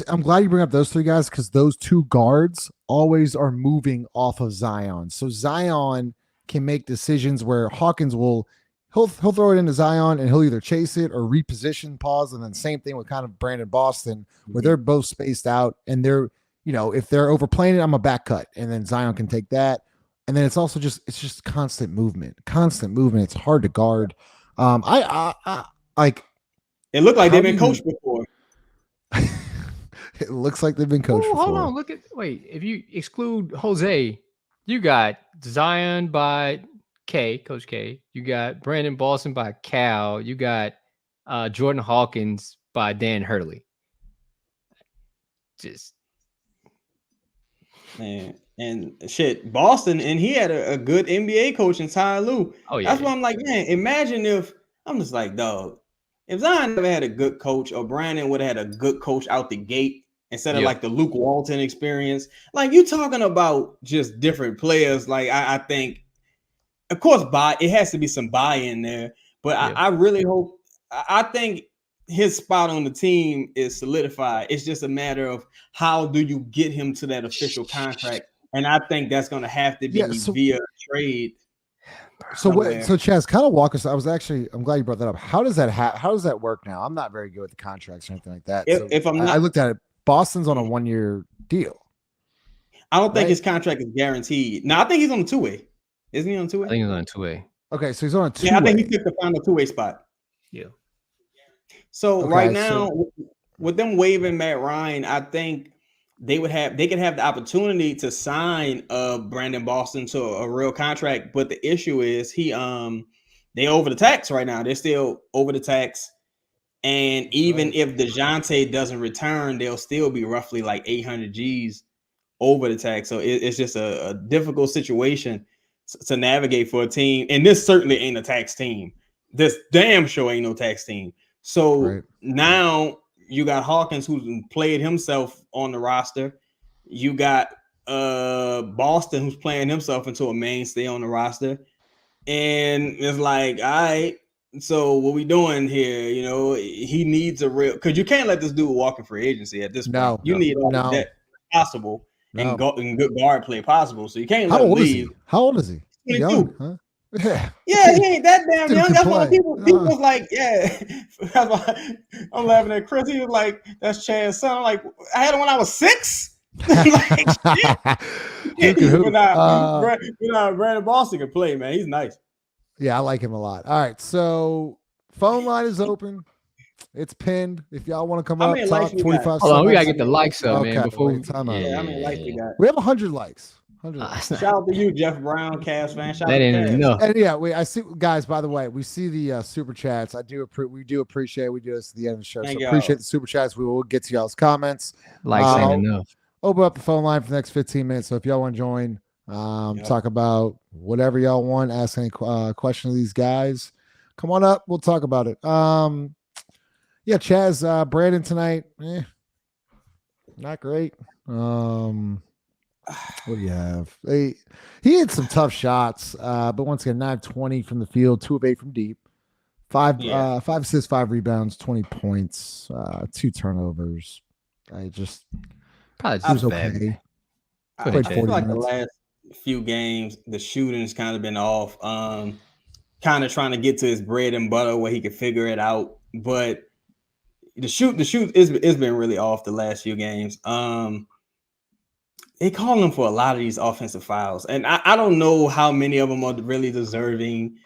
I'm glad you bring up those three guys because those two guards always are moving off of Zion. So Zion can make decisions where Hawkins he'll throw it into Zion and he'll either chase it or reposition, pause, and then same thing with kind of Brandon Boston where they're both spaced out and they're if they're overplaying it, I'm a back cut and then Zion can take that. And then it's also just constant movement. It's hard to guard. I like. It looked like they've been coached before. It looks like they've been coached before. Hold on, if you exclude Jose, you got Zion by Coach K. You got Brandon Boston by Cal. You got Jordan Hawkins by Dan Hurley. Just man. And shit, Boston, and he had a good NBA coach in Ty Lue. Oh, yeah. That's why I'm like, man, imagine if I'm just like, dog, if Zion never had a good coach, or Brandon would have had a good coach out the gate instead of like the Luke Walton experience, like you talking about just different players. Like I think, of course, it has to be some buy-in there, but I really hope. I think his spot on the team is solidified. It's just a matter of how do you get him to that official contract, and I think that's going to have to be via trade. So Chaz, kind of walk us. I'm glad you brought that up. How does that how does that work now? I'm not very good with the contracts or anything like that. I looked at it. Boston's on a 1-year deal. I don't think his contract is guaranteed. No, I think he's on a 2-way. Isn't he on 2-way? I think he's on a 2-way. Okay, so he's on a 2-way. Yeah, I think he took the final 2-way spot. Yeah. So right now, with them waiving Matt Ryan, I think they could have the opportunity to sign Brandon Boston to a real contract. But the issue is they over the tax right now. They're still over the tax. And even if DeJounte doesn't return, they'll still be roughly like 800 G's over the tax. So it's just a difficult situation to navigate for a team. And this certainly ain't a tax team. This damn sure ain't no tax team. So now you got Hawkins, who's played himself on the roster. You got Boston, who's playing himself into a mainstay on the roster. And it's like, all right, so what we doing here? You know, he needs a real, because you can't let this dude walk in free agency at this point. You need all of that possible and good guard play possible. So you can't let him leave. How old is he? 22. Young, huh? Yeah, he ain't that damn young. That's why people was like, yeah. That's why I'm laughing at Chris. He was like, that's Chad's son. I'm like, I had him when I was 6. Like, shit. Brandon Boston can play, man. He's nice. Yeah, I like him a lot. All right, so phone line is open. It's pinned. If y'all want to come up, talk 45 seconds. Hold on, we gotta get the likes up, man. Before time out. How many likes we got? We have 100 likes. Shout out to you, Jeff Brown, Cavs fan. Shout that out ain't enough. And I see, guys. By the way, we see the super chats. We do appreciate it. We do this at the end of the show. So appreciate the super chats. We will get to y'all's comments. Likes ain't enough. Open up the phone line for the next 15 minutes. So if y'all want to join, talk about whatever y'all want, ask any question of these guys, come on up. We'll talk about it. Chaz, Brandon tonight, not great. What do you have? He had some tough shots, but once again, 9-20 from the field, 2 of 8 from deep, 5 assists, 5 rebounds, 20 points, 2 turnovers. I just probably was okay. I feel like the last few games, the shooting's kind of been off. Kind of trying to get to his bread and butter where he could figure it out, but the shoot is been really off the last few games. They call him for a lot of these offensive fouls, and I don't know how many of them are really deserving.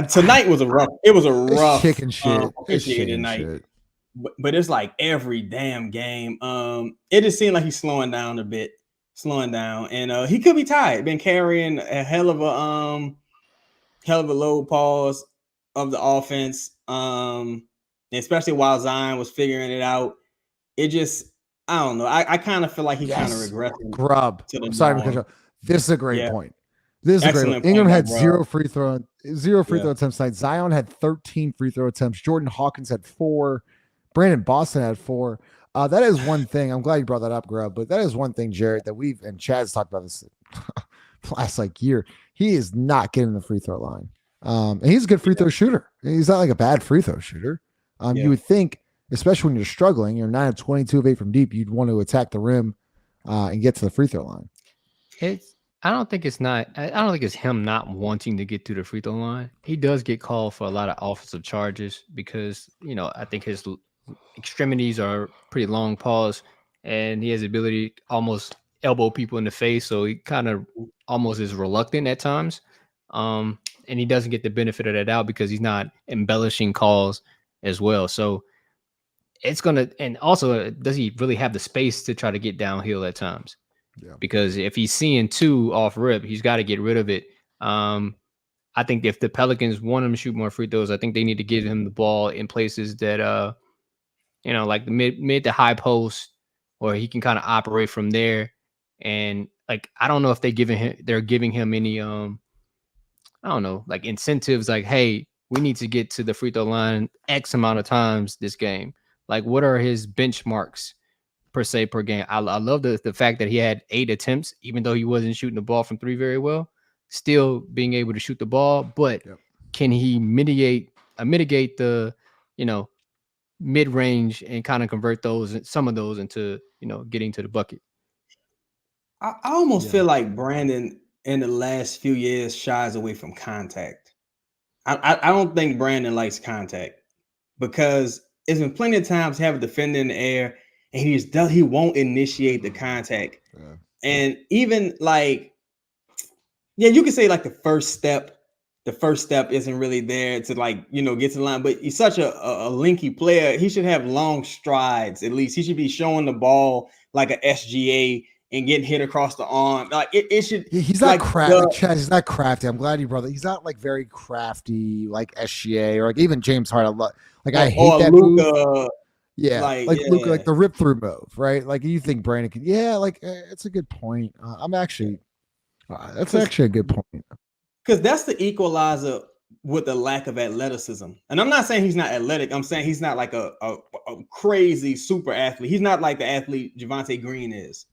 Tonight was a rough chicken shit. Night. But it's like every damn game. It just seemed like he's slowing down a bit, and he could be tired. Been carrying a hell of a load pause of the offense, especially while Zion was figuring it out. It just, I don't know. I kind of feel like he's kind of regressing. Grub. I'm sorry to cut you off. This is a great point. This is a great point. Ingram had 0 free throw attempts tonight. Zion had 13 free throw attempts. Jordan Hawkins had 4. Brandon Boston had 4. That is one thing. I'm glad you brought that up, Grub. But that is one thing, Jarrett, that and Chad's talked about this last year. He is not getting the free throw line. And he's a good free throw shooter. He's not like a bad free throw shooter. You would think, especially when you're struggling, you're 9 of 22 of 8 from deep, you'd want to attack the rim and get to the free throw line. I don't think it's him not wanting to get to the free throw line. He does get called for a lot of offensive charges because, I think his extremities are pretty long paws and he has the ability to almost elbow people in the face. So he kind of almost is reluctant at times. And he doesn't get the benefit of that doubt because he's not embellishing calls as well. So and also, does he really have the space to try to get downhill at times? Yeah. Because if he's seeing 2 off rip, he's got to get rid of it. I think if the Pelicans want him to shoot more free throws, I think they need to give him the ball in places that, like the mid to high post, or he can kind of operate from there. And I don't know if they're giving him any, I don't know, like incentives, like, hey, we need to get to the free throw line X amount of times this game. Like, what are his benchmarks per se per game? I love the fact that he had 8 attempts, even though he wasn't shooting the ball from 3 very well, still being able to shoot the ball. But can he mitigate the, mid range and kind of convert some of those into, getting to the bucket? I almost feel like Brandon in the last few years shies away from contact. I don't think Brandon likes contact because there's been plenty of times have a defender in the air and he won't initiate the contact. Yeah. And even like, you can say like the first step isn't really there to like, get to the line, but he's such a linky player. He should have long strides. At least he should be showing the ball like a SGA and getting hit across the arm. Like it should. He's not crafty. He's not crafty. I'm glad you brought that. He's not like very crafty, like SGA or like even James Harden. I hate that Luka, move. Yeah, like Luka, like the rip through move, right? Like you think Brandon could. Yeah, like it's a good point. That's actually a good point. Because that's the equalizer with the lack of athleticism. And I'm not saying he's not athletic. I'm saying he's not like a crazy super athlete. He's not like the athlete Javonte Green is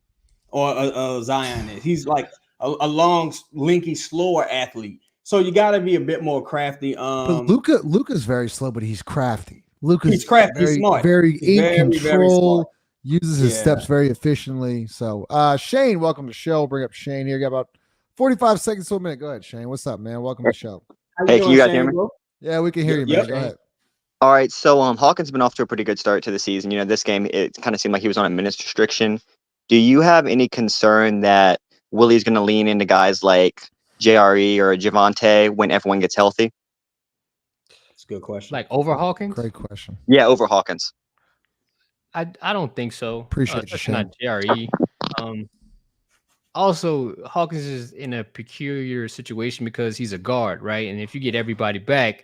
or Zion is. He's like a long, linky, slower athlete. So you got to be a bit more crafty. But Luka's very slow, but he's crafty. He's crafty, he's smart. Very in control, uses his steps very efficiently. So Shane, welcome to the show. Bring up Shane here. Got about 45 seconds to a minute. Go ahead, Shane. What's up, man? Welcome to the show. Hey, can you guys hear me? Bro? Yeah, we can hear you, man. Go ahead. All right, so Hawkins been off to a pretty good start to the season. This game, it kind of seemed like he was on a minutes restriction. Do you have any concern that Willie's going to lean into guys like JRE or Javonte when everyone gets healthy? That's a good question. Like over Hawkins? Great question. Yeah, over Hawkins. I don't think so. Appreciate you, Shane. Not JRE. Also, Hawkins is in a peculiar situation because he's a guard, right? And if you get everybody back,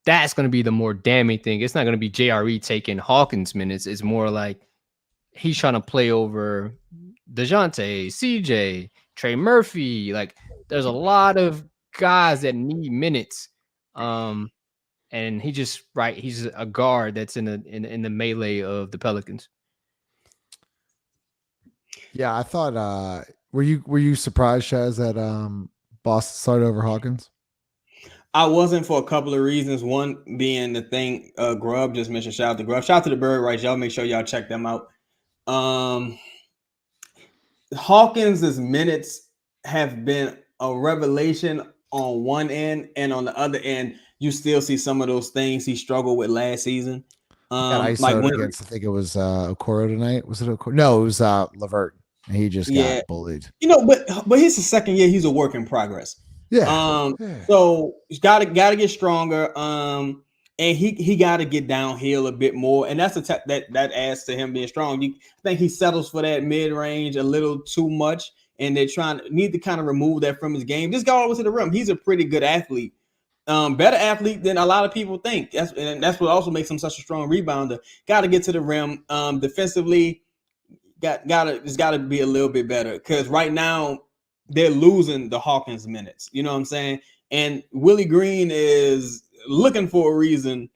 that's going to be the more damning thing. It's not going to be JRE taking Hawkins minutes. It's more like he's trying to play over DeJounte, CJ, Trey Murphy. Like, there's a lot of guys that need minutes. And he's a guard that's in the melee of the Pelicans. Yeah, I thought were you surprised, Shaz, that Boston started over Hawkins? I wasn't for a couple of reasons. One being the thing Grub just mentioned. Shout out to Grub. Shout out to the Bird Rights. Y'all make sure y'all check them out. Hawkins' minutes have been a revelation on one end, and on the other end, you still see some of those things he struggled with last season. Against, I think it was Okoro tonight. Was it Okoro? No, it was Levert. He just got bullied. But he's the second year. He's a work in progress. Yeah. So he's got to get stronger. And he got to get downhill a bit more. And that's that adds to him being strong. I think he settles for that mid range a little too much, and they're need to kind of remove that from his game. Just go all the way to the rim. He's a pretty good athlete. Better athlete than a lot of people think. That's what also makes him such a strong rebounder. Got to get to the rim. Defensively, it's got to be a little bit better because right now they're losing the Hawkins minutes. You know what I'm saying? And Willie Green is looking for a reason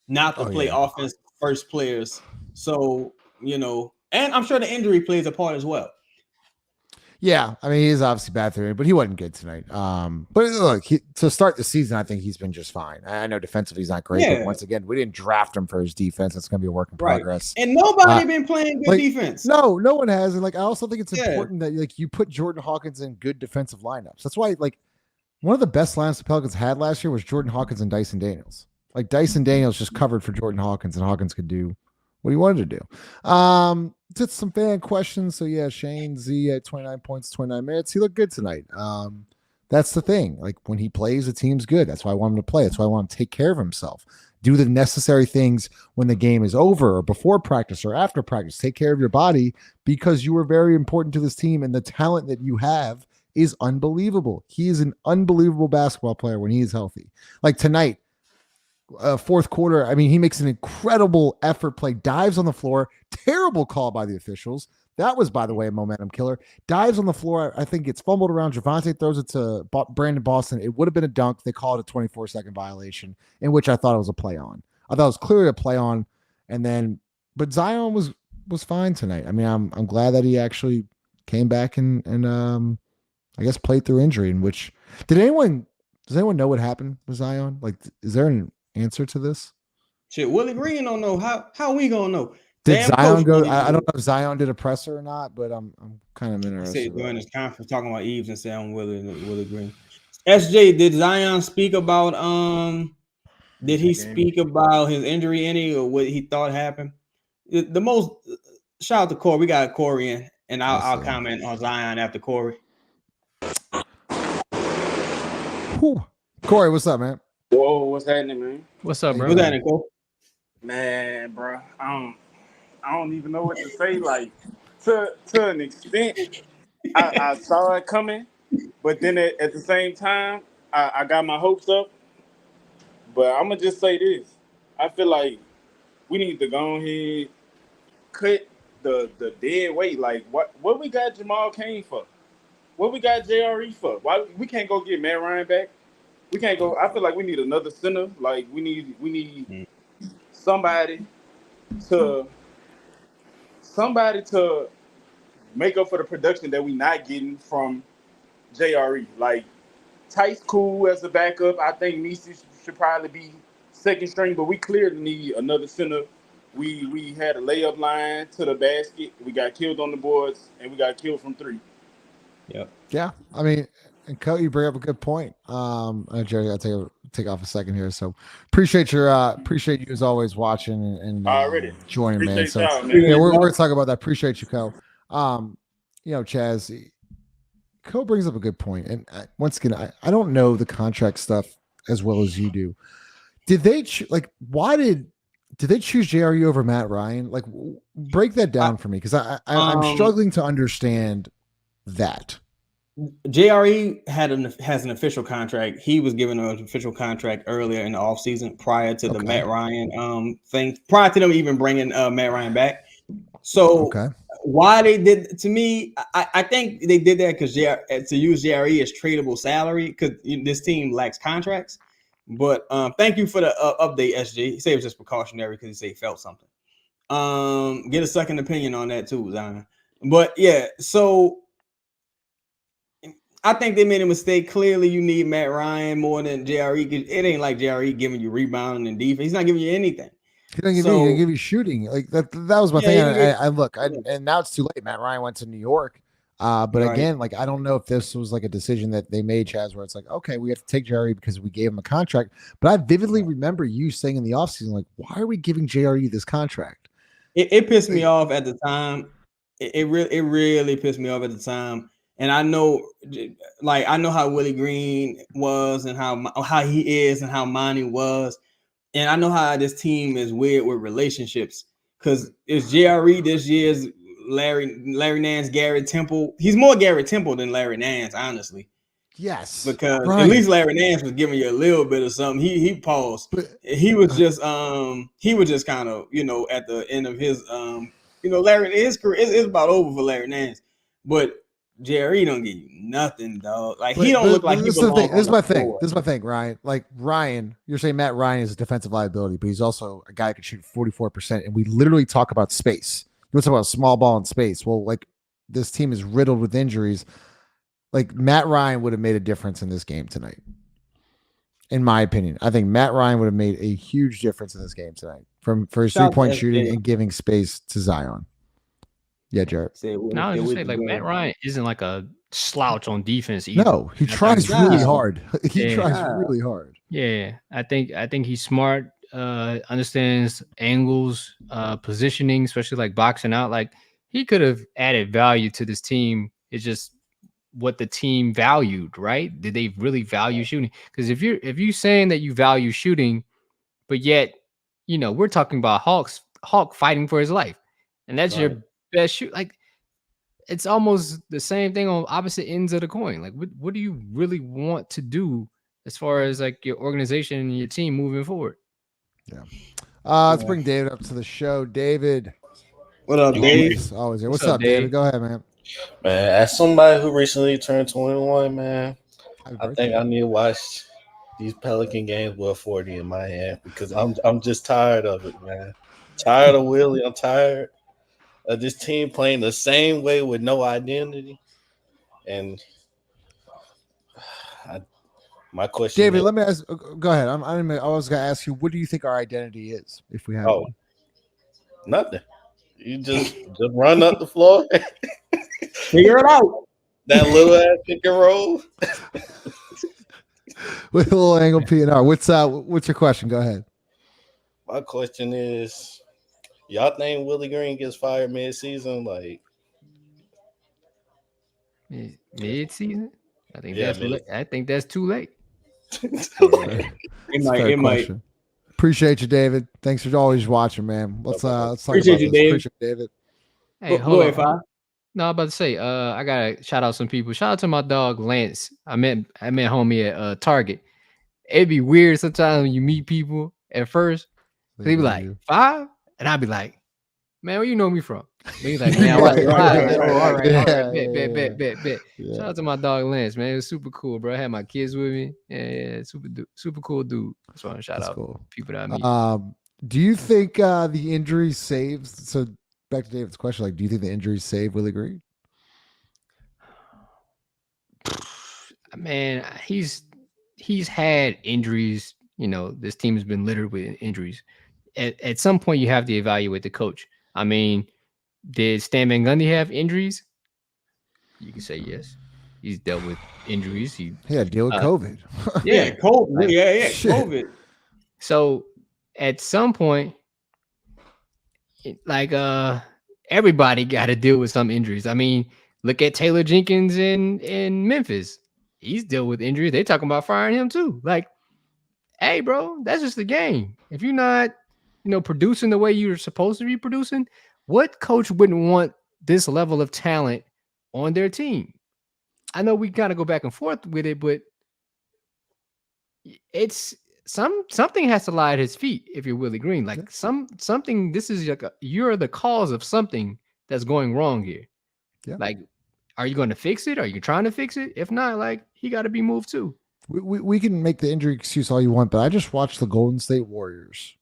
not to play offense first players. So and I'm sure the injury plays a part as well. Yeah, I mean, he's obviously bad through it, but he wasn't good tonight. But look, to start the season, I think he's been just fine. I know defensively he's not great, but once again, we didn't draft him for his defense. It's going to be a work in progress. And nobody been playing good defense. No one has. And I also think it's important that you put Jordan Hawkins in good defensive lineups. That's why one of the best lineups the Pelicans had last year was Jordan Hawkins and Dyson Daniels. Like Dyson Daniels just covered for Jordan Hawkins, and Hawkins could do what he wanted to do. Just some fan questions. So yeah, Shane Z at 29 points, 29 minutes. He looked good tonight. That's the thing. Like when he plays, the team's good. That's why I want him to play. That's why I want him to take care of himself. Do the necessary things when the game is over or before practice or after practice. Take care of your body because you are very important to this team, and the talent that you have is unbelievable. He is an unbelievable basketball player when he is healthy. Like tonight, fourth quarter, I mean, he makes an incredible effort play, dives on the floor, terrible call by the officials, That was, by the way, a momentum killer. Dives on the floor. I think it's fumbled around. Javonte throws it to Brandon Boston. It would have been a dunk. They called it a 24-second violation, in which I thought it was a play on. I thought it was clearly a play on. And then, but Zion was fine tonight. I mean, I'm glad that he actually came back and I guess played through injury. In which does anyone know what happened with Zion? Like, is there an answer to this? Shit, Willie Green don't know. How we gonna know? Did Damn Zion coach go? don't I even don't know. know if Zion did a presser or not, but I'm kind of He interested. said during his conference talking about Yves and saying Willie Green. SJ, did Zion speak about did he speak about his injury any or what he thought happened? The most shout out to Corey. We got Corey in, and I'll comment on Zion after Corey. Whew. Corey, what's up, man? Whoa, what's happening, man? What's up, bro? What's that, Nicole? Man, bro, I don't even know what to say. Like, to an extent, I saw it coming, but then at the same time, I got my hopes up. But I'm gonna just say this: I feel like we need to go ahead, cut the dead weight. Like, what we got Jamal Cain for? What we got JRE for? Why we can't go get Matt Ryan back? We can't go. I feel like we need another center. Like we need somebody to make up for the production that we not getting from JRE. Like Tice cool as a backup. I think Missi should probably be second string, but we clearly need another center. We had a layup line to the basket. We got killed on the boards, and we got killed from three. Yep. Yeah, I mean, and Co, you bring up a good point. Jerry, I'll take off a second here. So appreciate you as always watching and Already joining, man. appreciate So y'all, man. yeah, we're talking about that. Appreciate you, Co. Chaz, Co brings up a good point, and once again, I don't know the contract stuff as well as you do. Did they why did they choose JRE over Matt Ryan? Like, break that down for me, because I'm struggling to understand that. JRE has an official contract. He was given an official contract earlier in the offseason prior to the Matt Ryan thing, prior to them even bringing Matt Ryan back. So why they did, to me, I think they did that because to use JRE as tradable salary, because this team lacks contracts. But thank you for the update, SG. He said it was just precautionary because he said he felt something. Get a second opinion on that too, Zion. But yeah, so I think they made a mistake. Clearly, you need Matt Ryan more than JRE. It ain't like JRE giving you rebounding and defense. He's not giving you anything. He doesn't give you shooting. Like that was my thing. And now it's too late. Matt Ryan went to New York. But again, like, I don't know if this was like a decision that they made, Chaz, where it's like, okay, we have to take JRE because we gave him a contract. But I vividly remember you saying in the offseason, like, why are we giving JRE this contract? It pissed me off at the time. It really pissed me off at the time. And I know how Willie Green was and how he is and how Monty was. And I know how this team is weird with relationships, because it's JRE this year's Larry Nance, Garrett Temple. He's more Garrett Temple than Larry Nance, honestly. Yes, because at least Larry Nance was giving you a little bit of something. He paused. He was just kind of, at the end of his Larry, his career is about over for Larry Nance, but Jerry don't give you nothing, dog. Like, he don't look like he belongs. This is my thing, Ryan. Like, Ryan, you're saying Matt Ryan is a defensive liability, but he's also a guy who can shoot 44%, and we literally talk about space. You want to talk about small ball in space. Well, like, this team is riddled with injuries. Like, Matt Ryan would have made a difference in this game tonight. In my opinion, I think Matt Ryan would have made a huge difference in this game tonight for his 3-point shooting and giving space to Zion. Yeah, Jared. No, I was just saying, like, Matt Ryan isn't like a slouch on defense either. No, he tries really hard. He tries really hard. Yeah, I think he's smart. Understands angles, positioning, especially like boxing out. Like, he could have added value to this team. It's just what the team valued, right? Did they really value shooting? Because if you're saying that you value shooting, but yet, we're talking about Hulk fighting for his life, and that's your best shoot. Like, it's almost the same thing on opposite ends of the coin. Like, what do you really want to do as far as like your organization and your team moving forward? Yeah. Let's bring David up to the show. David, What up, Dave? Always, always here. What's What's up, up, David? Dave? Go ahead, man. Man, as somebody who recently turned 21, man, Happy I birthday. think I need to watch these Pelican games with 40 in my hand because I'm just tired of it, man. Tired of Willie. I'm tired of this team playing the same way with no identity. And my question David, is, let me ask. Go ahead. I was going to ask you, what do you think our identity is, if we have one? nothing. You just run up the floor. Figure it out. That little ass pick and roll. With a little angle P&R. What's your question? Go ahead. My question is, y'all think Willie Green gets fired mid-season? Like Mid-season? I think Yeah, that's late. I think that's too late. It might. It might. Appreciate you, David. Thanks for always watching, man. Let's talk Appreciate about you, this. Dave. Appreciate you, David. Hey, Go hold ahead, on. Fi. No, I'm about to say, I gotta shout out some people. Shout out to my dog Lance. I met homie at Target. It'd be weird sometimes when you meet people at first. They be like, 5? And I'd be like, man, where you know me from? And he's like, man, I watch Right, 5. right, Like, right, oh, all right. right, all Yeah, right, bet. Yeah. Shout out to my dog Lance, man. It was super cool, bro. I had my kids with me. Yeah, super cool dude. Just want to shout That's out cool. people that I meet. Do you think the injury saves? So back to David's question, like, do you think the injuries save Willie Green? Man, he's had injuries. You know, this team has been littered with injuries. At some point, you have to evaluate the coach. I mean, did Stan Van Gundy have injuries? You can say yes. He's dealt with injuries. He had to deal with COVID. Yeah, COVID. Like, yeah, shit. COVID. So at some point, everybody got to deal with some injuries. I mean, look at Taylor Jenkins in Memphis. He's dealt with injuries. They're talking about firing him too. Like, hey, bro, that's just the game. If you're not, producing the way you're supposed to be producing, what coach wouldn't want this level of talent on their team? I know we kind of go back and forth with it, but it's something has to lie at his feet if you're Willie Green. Like something. This is like you're the cause of something that's going wrong here. Yeah. Like, are you going to fix it? Are you trying to fix it? If not, like, he got to be moved too. We can make the injury excuse all you want, but I just watched the Golden State Warriors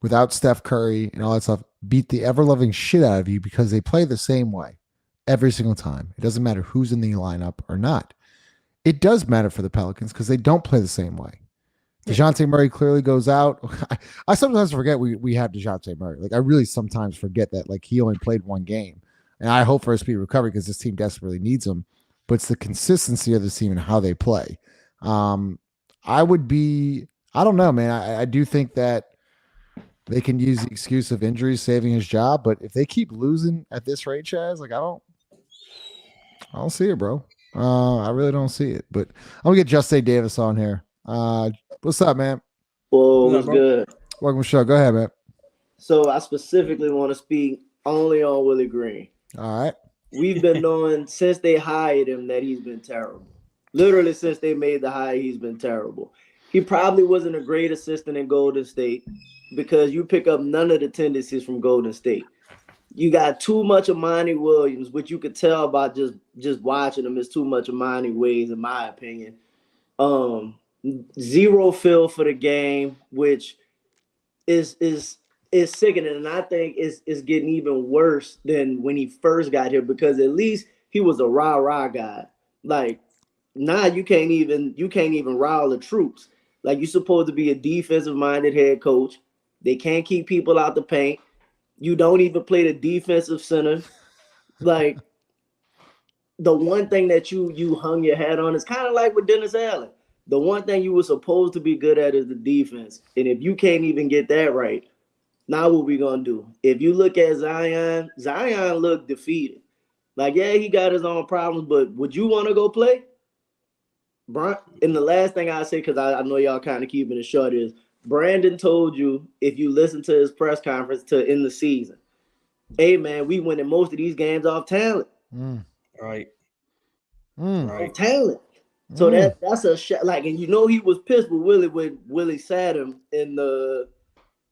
without Steph Curry and all that stuff beat the ever-loving shit out of you because they play the same way every single time. It doesn't matter who's in the lineup or not. It does matter for the Pelicans because they don't play the same way. DeJounte Murray clearly goes out. I sometimes forget we have DeJounte Murray. Like, I really sometimes forget that, like, he only played one game. And I hope for a speedy recovery because this team desperately needs him. But it's the consistency of this team and how they play. I don't know, man. I do think that they can use the excuse of injuries saving his job. But if they keep losing at this rate, Chaz, like, I don't see it, bro. I really don't see it. But I'm going to get Just Davis on here. What's up, man? Well, what's good? Welcome to the show. Go ahead, man. So I specifically want to speak only on Willie Green. All right. We've been knowing since they hired him that he's been terrible. Literally since they made the hire, he's been terrible. He probably wasn't a great assistant in Golden State because you pick up none of the tendencies from Golden State. You got too much of Monty Williams, which you could tell by just watching him is too much of Monty ways, in my opinion. Zero feel for the game, which is sickening, and I think it's getting even worse than when he first got here because at least he was a rah-rah guy. Like, now you can't even rile the troops. Like, you're supposed to be a defensive-minded head coach. They can't keep people out the paint. You don't even play the defensive center. Like, the one thing that you hung your hat on is kind of like with Dennis Allen. The one thing you were supposed to be good at is the defense. And if you can't even get that right, now what we going to do? If you look at Zion looked defeated. Like, yeah, he got his own problems, but would you want to go play? And the last thing I say, because I know y'all kind of keeping it short, is Brandon told you, if you listen to his press conference to end the season, hey, man, we winning most of these games off talent. Right. Off talent. So that's a shot. Like, and he was pissed with Willie when Willie sat him in the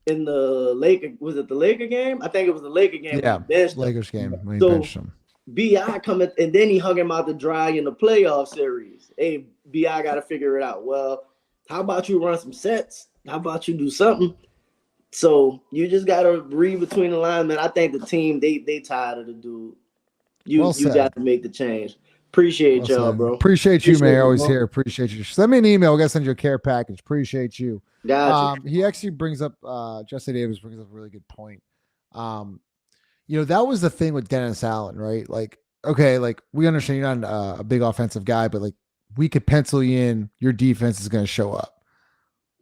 in the Laker. Was it the Laker game? I think it was the Laker game. Yeah, when he benched him. Lakers game when he So- benched him. BI coming, and then he hung him out to dry in the playoff series. Hey, BI got to figure it out. Well, how about you run some sets? How about you do something? So you just got to read between the lines, man. I think the team, they tired of the dude. You got to make the change. Appreciate y'all, bro. Appreciate you, man. Always bro. here. Appreciate you. Send me an email. We're gonna send you a care package. Appreciate you. Gotcha. He actually brings up Jesse Davis brings up a really good point. That was the thing with Dennis Allen, right? Like, okay, like we understand you're not a big offensive guy, but like we could pencil you in, your defense is going to show up.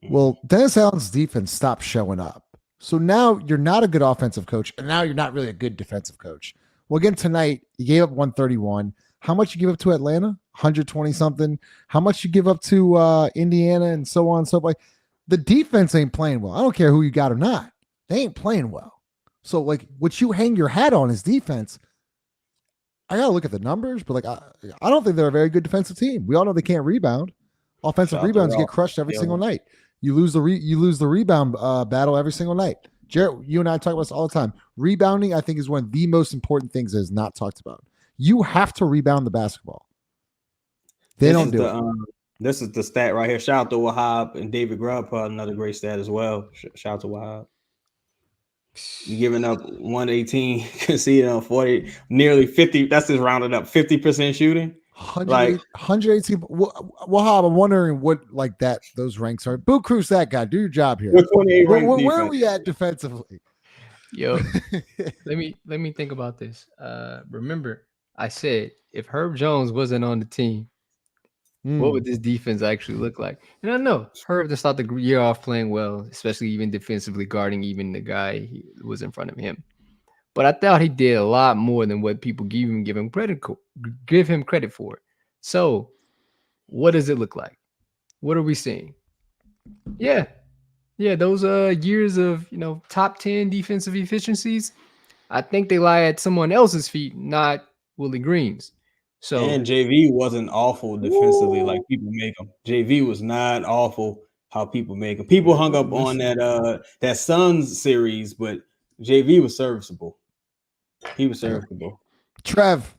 Well, Dennis Allen's defense stopped showing up. So now you're not a good offensive coach, and now you're not really a good defensive coach. Well, again, tonight, you gave up 131. How much you give up to Atlanta? 120 something. How much you give up to Indiana and so on and so forth. Like, the defense ain't playing well. I don't care who you got or not. They ain't playing well. So, like, what you hang your hat on is defense. I got to look at the numbers, but, like, I don't think they're a very good defensive team. We all know they can't rebound. Offensive rebounds get crushed every single night. You lose the rebound battle every single night. Jarrett, you and I talk about this all the time. Rebounding, I think, is one of the most important things that is not talked about. You have to rebound the basketball. They don't do it. This is the stat right here. Shout out to Wahab and David Grubb, another great stat as well. Shout out to Wahab. You're giving up 118, conceding on 40, nearly 50. That's just rounded up 50% shooting. 118. Wahab, I'm wondering what like that those ranks are. Boo Cruz, that guy. Do your job here. Where are we at defensively? Yo, let me think about this. Remember, I said if Herb Jones wasn't on the team, what would this defense actually look like? And I know Herb to start the year off playing well, especially even defensively guarding even the guy who was in front of him. But I thought he did a lot more than what people give him credit for. So, what does it look like? What are we seeing? Yeah, those years of top 10 defensive efficiencies, I think they lie at someone else's feet, not Willie Green's. So and JV wasn't awful defensively like people make him. JV was not awful how people make him. People hung up on that Suns series, but JV was serviceable. He was serviceable. Trev,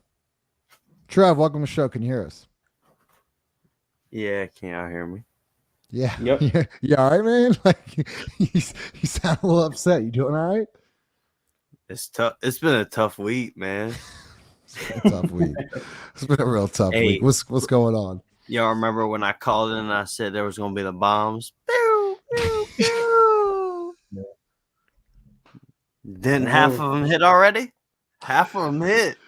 welcome to the show. Can you hear us? Yeah, can y'all hear me? Yeah. Yep. Yeah. All right, man. Like you sound a little upset. You doing all right? It's tough. It's been a tough week, man. Tough week. It's been a real tough week. What's going on? Y'all remember when I called in and I said there was gonna be the bombs? Pew, pew, pew. Didn't half of them hit already? Half of them hit.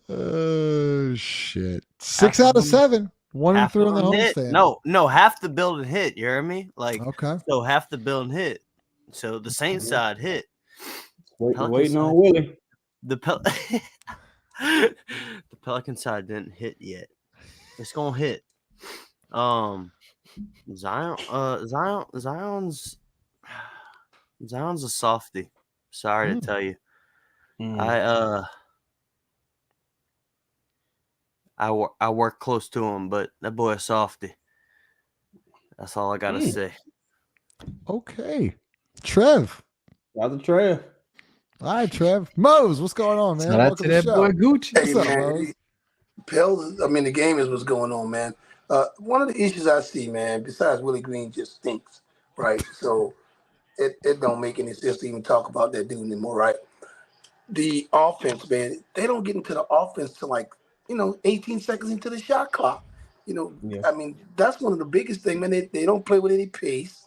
Oh shit! 6 out of 7. 1-3 on the homestand. No, half the building hit. You hear me? Like okay. So half the building hit. So the Saints side hit. Waiting on Willie. The Pelican side didn't hit yet. It's gonna hit. Zion's a softie. Sorry to tell you. I work close to him, but that boy a softie. That's all I gotta say. Okay. Trev. Shout out to Trev. All right, Trev. Mose, what's going on, man? Shout out to that boy Gucci. Hey, man. The game is what's going on, man. One of the issues I see, man, besides Willie Green just stinks, right? So it don't make any sense to even talk about that dude anymore, right? The offense, man, they don't get into the offense till 18 seconds into the shot clock. I mean, that's one of the biggest things, man. They don't play with any pace,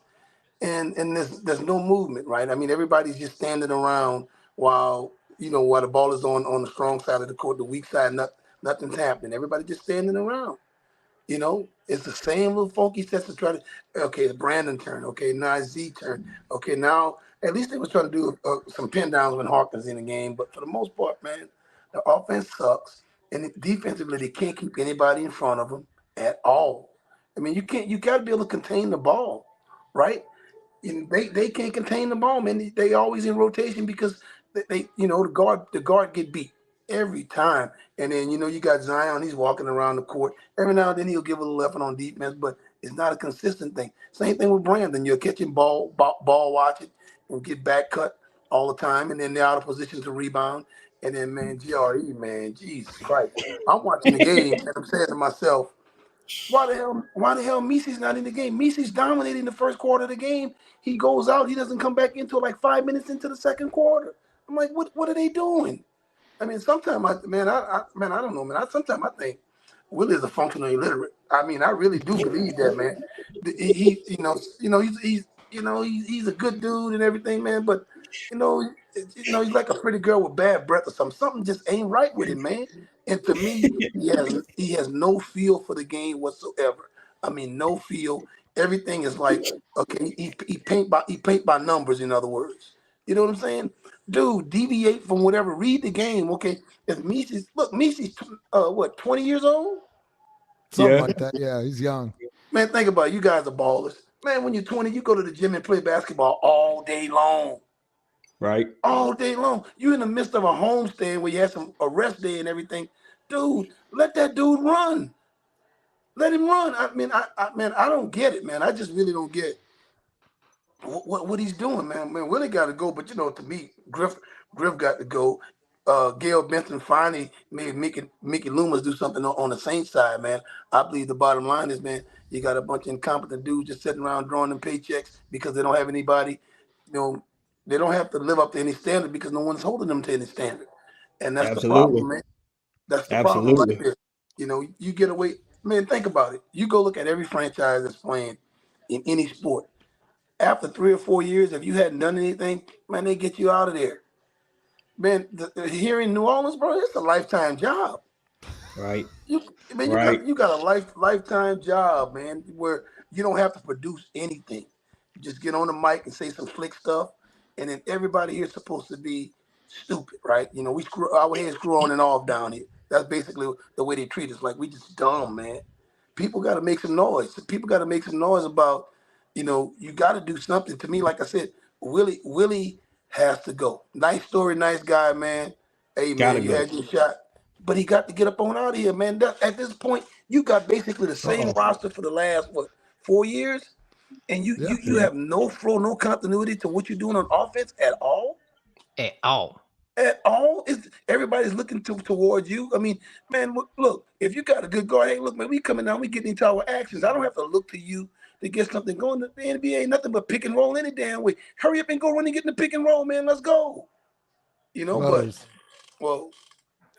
and there's no movement, right? I mean, everybody's just standing around while the ball is on the strong side of the court, the weak side, nothing's happening. Everybody just standing around. It's the same little funky sets to try to. Okay, it's Brandon turn. Okay, now it's Z turn. Okay, now at least they was trying to do some pin downs when Hawkins in the game, but for the most part, man, the offense sucks, and defensively they can't keep anybody in front of them at all. I mean, you got to be able to contain the ball, right? And they can't contain the ball, man. They always in rotation because the guard get beat every time. And then you got Zion, he's walking around the court. Every now and then he'll give a little effort on defense, but it's not a consistent thing. Same thing with Brandon. You're catching ball watching, and get back cut all the time, and then they're out of position to rebound. And then, man, GRE, man, Jesus Christ. I'm watching the game, and I'm saying to myself, why the hell Missi's not in the game? Missi's dominating the first quarter of the game. He goes out, he doesn't come back until like 5 minutes into the second quarter. I'm like, what are they doing? I mean, sometimes I don't know, man. Sometimes I think Willie is a functional illiterate. I mean, I really do believe that, man. He's a good dude and everything, man. But he's like a pretty girl with bad breath or something. Something just ain't right with him, man. And to me, he has no feel for the game whatsoever. I mean, no feel. Everything is like, okay, he paint by numbers. In other words, you know what I'm saying? Dude, deviate from whatever. Read the game, okay? If Missi's 20 years old? Something like that. Yeah, he's young. Man, think about it. You guys are ballers. Man, when you're 20, you go to the gym and play basketball all day long. Right. All day long. You're in the midst of a homestand where you have a rest day and everything. Dude, let that dude run. Let him run. I mean, I don't get it, man. I just really don't get what he's doing, man. Man, Willie got to go, but to me, Griff got to go. Gail Benson finally made Mickey Loomis do something on the Saints side, man. I believe the bottom line is, man, you got a bunch of incompetent dudes just sitting around drawing them paychecks because they don't have anybody. They don't have to live up to any standard because no one's holding them to any standard, and that's the problem, man. That's the problem right there. You get away, man. Think about it. You go look at every franchise that's playing in any sport. After 3 or 4 years, if you hadn't done anything, man, they get you out of there. Man, here in New Orleans, bro, it's a lifetime job. Right. You got a lifetime job, man, where you don't have to produce anything. You just get on the mic and say some slick stuff, and then everybody here is supposed to be stupid, right? We our heads screw on and off down here. That's basically the way they treat us. Like we just dumb, man. People got to make some noise. People got to make some noise about, you got to do something. To me, like I said, Willie has to go. Nice story, nice guy, man. Hey, man, you had your shot. But he got to get up on out of here, man. At this point, you got basically the same roster for the last, 4 years? And you have no flow, no continuity to what you're doing on offense at all? At all. At all? Everybody's looking towards you. I mean, man, look, if you got a good guard, hey, look, man, we coming down, we getting into our actions. I don't have to look to you to get something going. The NBA ain't nothing but pick and roll any damn way. Hurry up and go run and get in the pick and roll, man. Let's go.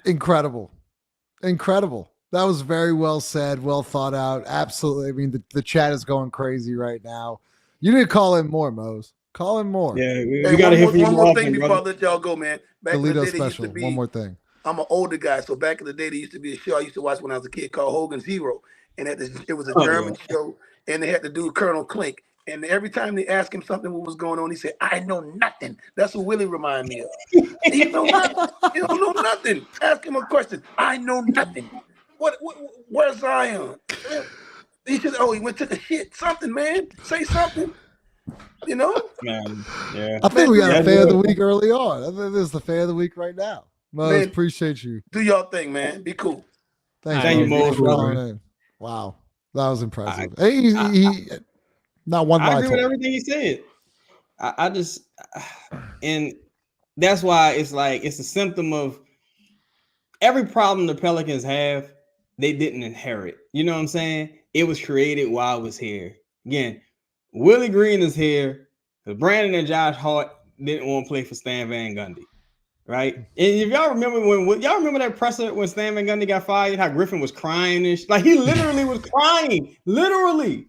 Incredible. That was very well said, well thought out. Absolutely. I mean, the chat is going crazy right now. You need to call in more, Mose. Call in more. Yeah, we got to hear from you one more more thing often, before I brother. let y'all go, man. Back in the Toledo day, there used special. to be, One more thing. I'm an older guy, so back in the day, there used to be a show I used to watch when I was a kid called Hogan's Hero, and it was a German show, and they had to do Colonel Klink, and every time they asked him something, what was going on, he said, "I know nothing." That's what Willie reminded me of. He don't know nothing. Ask him a question. I know nothing. Where's Zion? He said, "Oh, he went to the shit." Something, man. Say something. Man, yeah. I think we got a fan of the week early on. I think this is the fan of the week right now. Mose, appreciate you. Do y'all thing, man. Be cool. Thank you, Mose, for calling in. Wow, that was impressive. He not one lie. I agree with everything he said. I just, and that's why it's like it's a symptom of every problem the Pelicans have. They didn't inherit. You know what I'm saying? It was created while I was here. Again, Willie Green is here because Brandon and Josh Hart didn't want to play for Stan Van Gundy, right? And if y'all remember y'all remember that presser when Stan Van Gundy got fired, how Griffin was crying and like he literally was crying, literally,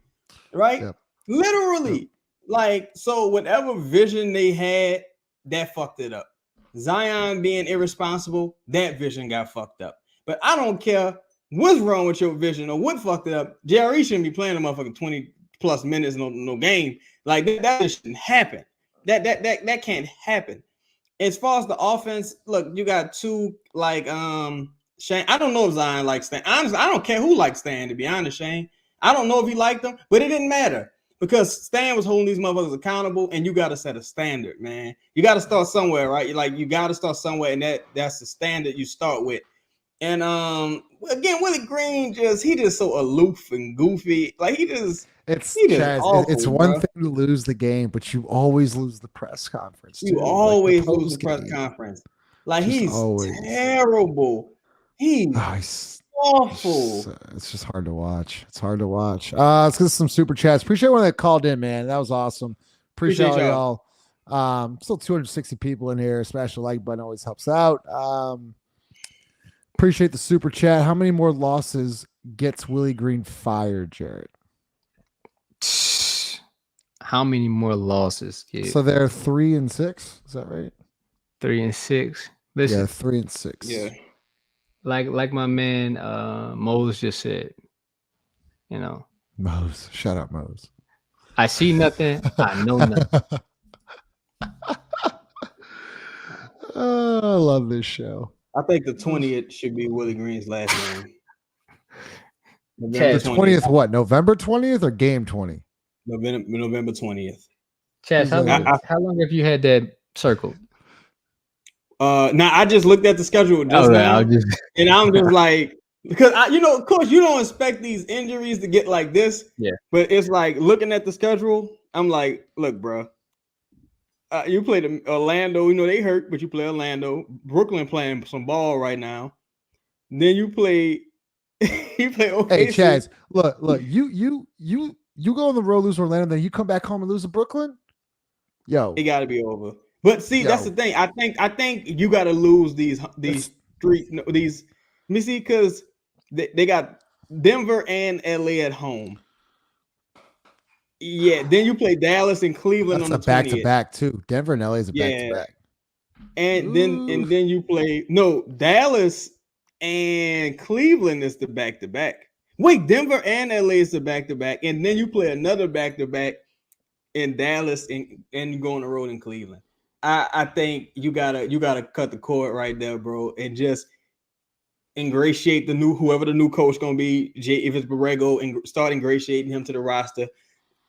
right? Yep. Literally, yep. Like so. Whatever vision they had, that fucked it up. Zion being irresponsible, that vision got fucked up. But I don't care what's wrong with your vision or what fucked it up. Jerry shouldn't be playing a motherfucking 20+ minutes, no game. Like that shouldn't happen. That can't happen. As far as the offense, look, you got two like Shane. I don't know if Zion likes Stan. Honestly, I don't care who likes Stan, to be honest, Shane. I don't know if he liked them, but it didn't matter because Stan was holding these motherfuckers accountable, and you got to set a standard, man. You got to start somewhere, right? You got to start somewhere, and that's the standard you start with. And again, Willie Green he just so aloof and goofy. Like It's awful, it's one bro. thing to lose the game, but you always lose the press conference. You too. always like lose the press conference. Like Just he's always. terrible. He's awful. It's just hard to watch. It's hard to watch. Let's get some super chats. Appreciate one that called in, man. That was awesome. Appreciate all y'all. Still 260 people in here. Smash the like button always helps out. Appreciate the super chat. How many more losses gets Willie Green fired, Jared? How many more losses? So they're 3-6. Is that right? 3-6. Listen, Yeah, 3-6. Yeah. Like my man Mose just said, Mose. Shout out Mose. I see nothing. I know nothing. Oh, I love this show. I think the 20th should be Willie Green's last name. The 20th, what? November 20th or game 20? November 20th. Chaz, how long have you had that circled? Now I just looked at the schedule just now, and I'm just like, because of course, you don't expect these injuries to get like this. Yeah. But it's like looking at the schedule, I'm like, look, bro, you played Orlando. They hurt, but you play Orlando. Brooklyn playing some ball right now. Then you play, OKC. Hey, Chaz, look, you go on the road, lose Orlando, then you come back home and lose to Brooklyn. Yo, it got to be over. But see, that's the thing. I think you got to lose these three. Let me see, because they got Denver and LA at home. Yeah, then you play Dallas and Cleveland on the 20th. That's a back-to-back too. Denver and LA is a back-to-back. And then you play Dallas and Cleveland is the back-to-back. Wait, Denver and LA is the back-to-back, and then you play another back-to-back in Dallas and you go on the road in Cleveland. I think you gotta cut the cord right there, bro, and just ingratiate whoever the new coach gonna be, if it's Borrego, and start ingratiating him to the roster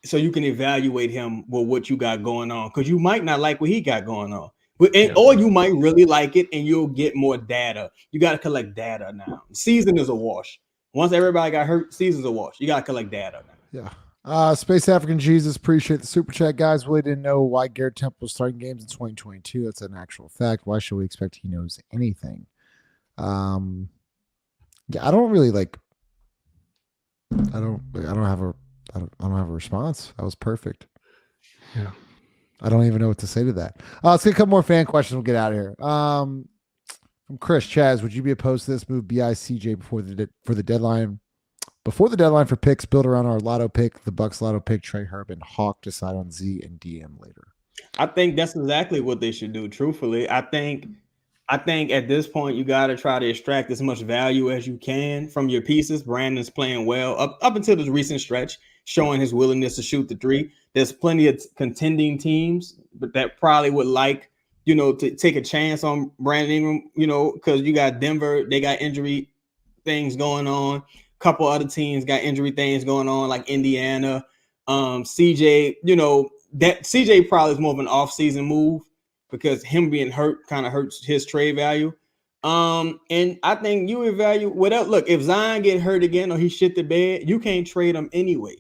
so you can evaluate him with what you got going on, because you might not like what he got going on, or you might really like it and you'll get more data. You got to collect data now. Season is a wash. Once everybody got hurt, season's a wash. You got to collect data now. Yeah. Space African Jesus, appreciate the super chat, guys. Really didn't know why Garrett Temple was starting games in 2022. That's an actual fact. Why should we expect he knows anything? I don't really like. I don't have a response. That was perfect. Yeah. I don't even know what to say to that. Let's get a couple more fan questions. We'll get out of here. From Chris Chaz, would you be opposed to this move, BICJ, before the deadline? Before the deadline for picks, build around our lotto pick, the Bucks lotto pick, Trey Herbin, Hawk, decide on Z and DM later. I think that's exactly what they should do. Truthfully, I think at this point you got to try to extract as much value as you can from your pieces. Brandon's playing well up until this recent stretch, showing his willingness to shoot the three. There's plenty of contending teams, but that probably would like, to take a chance on Brandon Ingram, because you got Denver, they got injury things going on. Couple other teams got injury things going on, like Indiana. CJ, that CJ probably is more of an off-season move because him being hurt kind of hurts his trade value. And I think you evaluate whatever. Look, if Zion get hurt again or he shit the bed, you can't trade him anyway.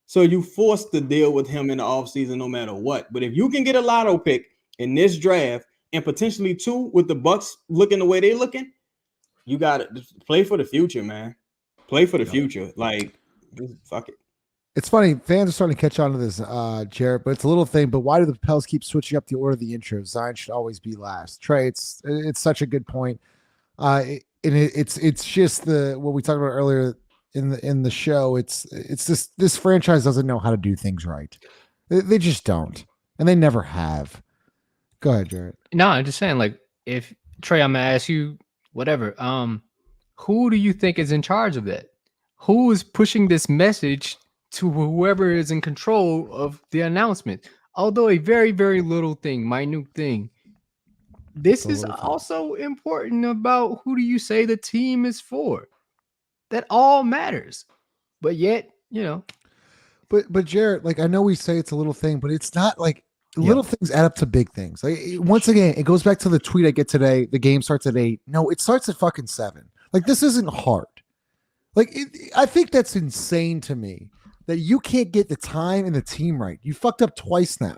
So you forced to deal with him in the offseason no matter what. But if you can get a lotto pick in this draft and potentially two with the Bucks looking the way they're looking, you got to play for the future, man. Play for the future. Like, fuck it. It's funny. Fans are starting to catch on to this, Jarrett, but it's a little thing. But why do the Pels keep switching up the order of the intros? Zion should always be last. Trey, it's such a good point. It's just what we talked about earlier in the show. It's this franchise doesn't know how to do things right. They just don't, and they never have. Go ahead, Jarrett. No, I'm just saying, like, if Trey, I'm gonna ask you whatever. Who do you think is in charge of that? Who is pushing this message to whoever is in control of the announcement? Although a very, very little thing, minute thing, this is also important about who do you say the team is for? That all matters. But yet, But Jarrett, like, I know we say it's a little thing, but it's not like little things add up to big things. Like, once again, it goes back to the tweet I get today. The game starts at 8. No, it starts at fucking 7. Like, this isn't hard. Like, I think that's insane to me that you can't get the time and the team right. You fucked up twice now.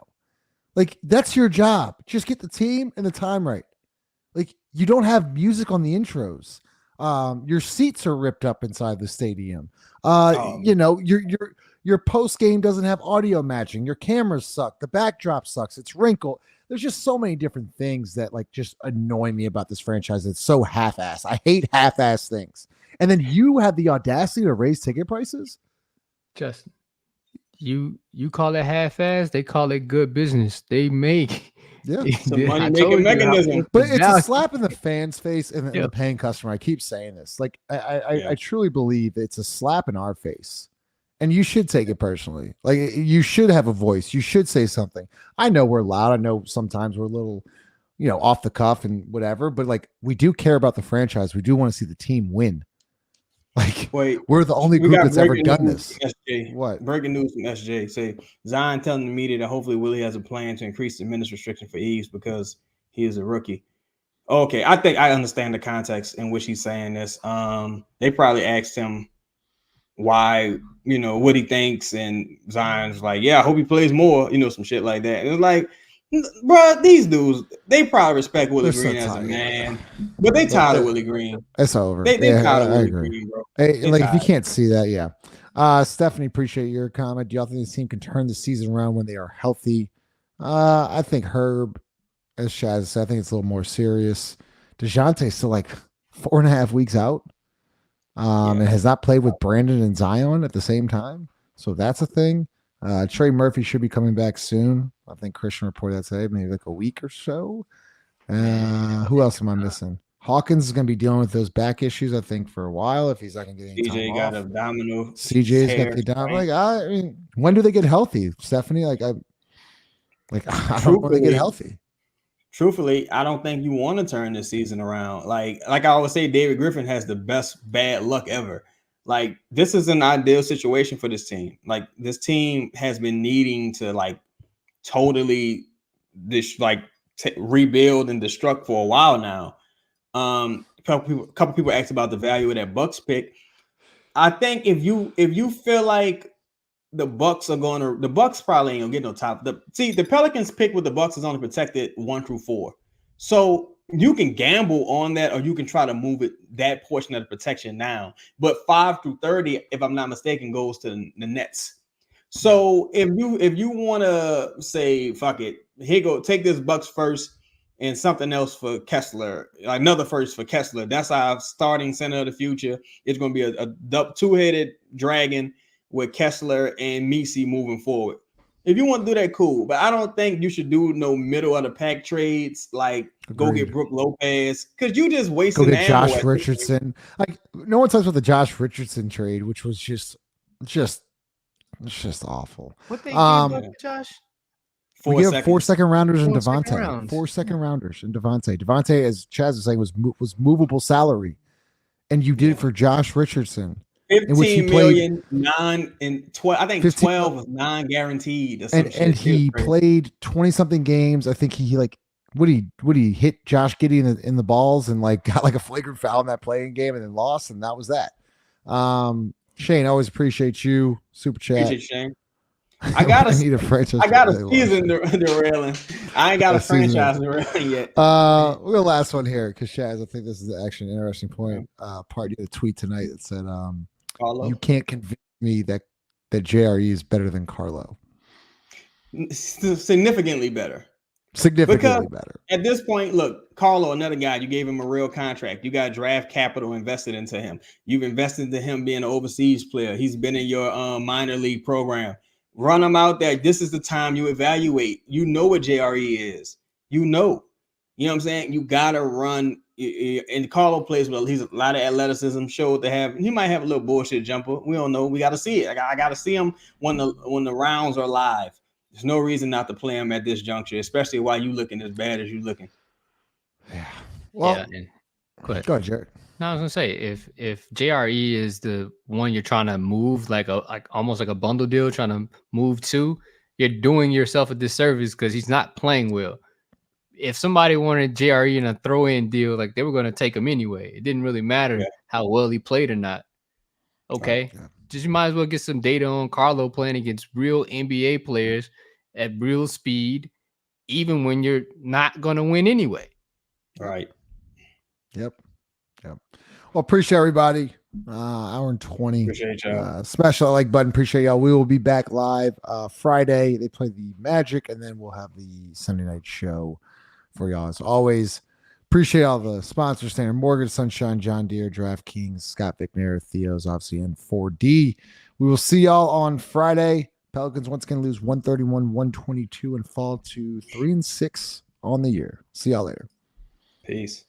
Like, that's your job. Just get the team and the time right. Like, you don't have music on the intros. Your seats are ripped up inside the stadium. You know, your post game doesn't have audio matching. Your cameras suck. The backdrop sucks. It's wrinkled. There's just so many different things that like just annoy me about this franchise. It's so half-assed. I hate half-assed things. And then you have the audacity to raise ticket prices. Justin, you call it half-assed. They call it good business. They make. Yeah, it's a money-making mechanism. But it's a slap in the fan's face and the paying customer. I keep saying this. Like, I truly believe it's a slap in our face. And you should take it personally. Like, you should have a voice. You should say something. I know we're loud. I know sometimes we're a little, you know, off the cuff and whatever. But, like, we do care about the franchise. We do want to see the team win. Like, we're the only group that's ever done this. SJ. What? Breaking news from SJ. Say Zion telling the media that hopefully Willie has a plan to increase the minutes restriction for Yves because he is a rookie. Okay, I think I understand the context in which he's saying this. They probably asked him why, you know, what he thinks, and Zion's like, yeah, I hope he plays more, you know, some shit like that. And it's like, bro, these dudes, they probably respect Willie Green as a man, but they tired of Willie Green. It's over. They tired of Willie Green, bro. Hey, like, if you can't see that, Stephanie, appreciate your comment. Do y'all think this team can turn the season around when they are healthy? I think Herb, as Shaz said, I think it's a little more serious. DeJounte's still like 4.5 weeks out. And has not played with Brandon and Zion at the same time. So that's a thing. Trey Murphy should be coming back soon. I think Christian reported that today, maybe like a week or so. Who else am I missing? Hawkins is going to be dealing with those back issues, I think, for a while if he's not going to get any time CJ got a domino. CJ's got the domino. Like, I mean, when do they get healthy, Stephanie? I don't know when they get healthy. Truthfully, I don't think you want to turn this season around. Like I always say, David Griffin has the best bad luck ever. Like, this is an ideal situation for this team. Like, this team has been needing to like totally rebuild and destruct for a while now. A couple people asked about the value of that Bucks pick. I think if you feel like the Bucks probably ain't gonna get no top. The Pelicans pick with the Bucks is only protected 1 through 4, so you can gamble on that, or you can try to move that portion of the protection now. But 5 through 30, if I'm not mistaken, goes to the Nets. So if you want to say fuck it, here go, take this Bucks first and something else for Kessler, another first for Kessler. That's our starting center of the future. It's going to be a two-headed dragon with Kessler and Missi moving forward. If you want to do that, cool. But I don't think you should do no middle of the pack trades, like go get Brook Lopez, because you just wasting. Go get Josh Richardson. Like, no one talks about the Josh Richardson trade, which was just awful. What they give Josh? We give 4 second rounders and Devontae. 4 second rounders and Devontae. Devontae, as Chaz was saying, was movable salary, and you did it for Josh Richardson. 15 million, 9 and 12. I think 12 was non-guaranteed. And he played 20-something games. I think he like would he hit Josh Giddey in the balls and like got like a flagrant foul in that playing game and then lost, and that was that. Shane, I always appreciate you. Super chat. Appreciate Shane. I got a season derailing. I ain't got a franchise derailing yet. We'll go last one here because Shaz, I think this is actually an interesting point. Part of the tweet tonight that said, you can't convince me that JRE is better than Carlo. Significantly better. Significantly better. At this point, look, Carlo, another guy, you gave him a real contract. You got draft capital invested into him. You've invested into him being an overseas player. He's been in your minor league program. Run him out there. This is the time you evaluate. You know what JRE is. You know what I'm saying? You got to run. And Carlo plays with he's a lot of athleticism. Showed to have. He might have a little bullshit jumper. We don't know. We got to see it. I got to see him when the rounds are live. There's no reason not to play him at this juncture, especially while you looking as bad as you looking. Yeah. Well, go ahead. Go ahead, Jared. No, I was gonna say if JRE is the one you're trying to move, like almost like a bundle deal, trying to move to, you're doing yourself a disservice because he's not playing well. if somebody wanted JRE in a throw-in deal, like they were going to take him anyway. It didn't really matter how well he played or not. Okay. Yeah. Just you might as well get some data on Carlo playing against real NBA players at real speed, even when you're not going to win anyway. Right. Yep. Well, appreciate everybody. Hour and 20. Appreciate y'all. Special like button. Appreciate y'all. We will be back live Friday. They play the Magic, and then we'll have the Sunday night show for y'all. As always, appreciate all the sponsors: Standard Mortgage, Sunshine, John Deere, DraftKings, Scott Vicknair, Theo's, obviously, and 4D. We will see y'all on Friday. Pelicans once again lose 131-122 and fall to 3-6 on the year. See y'all later. Peace.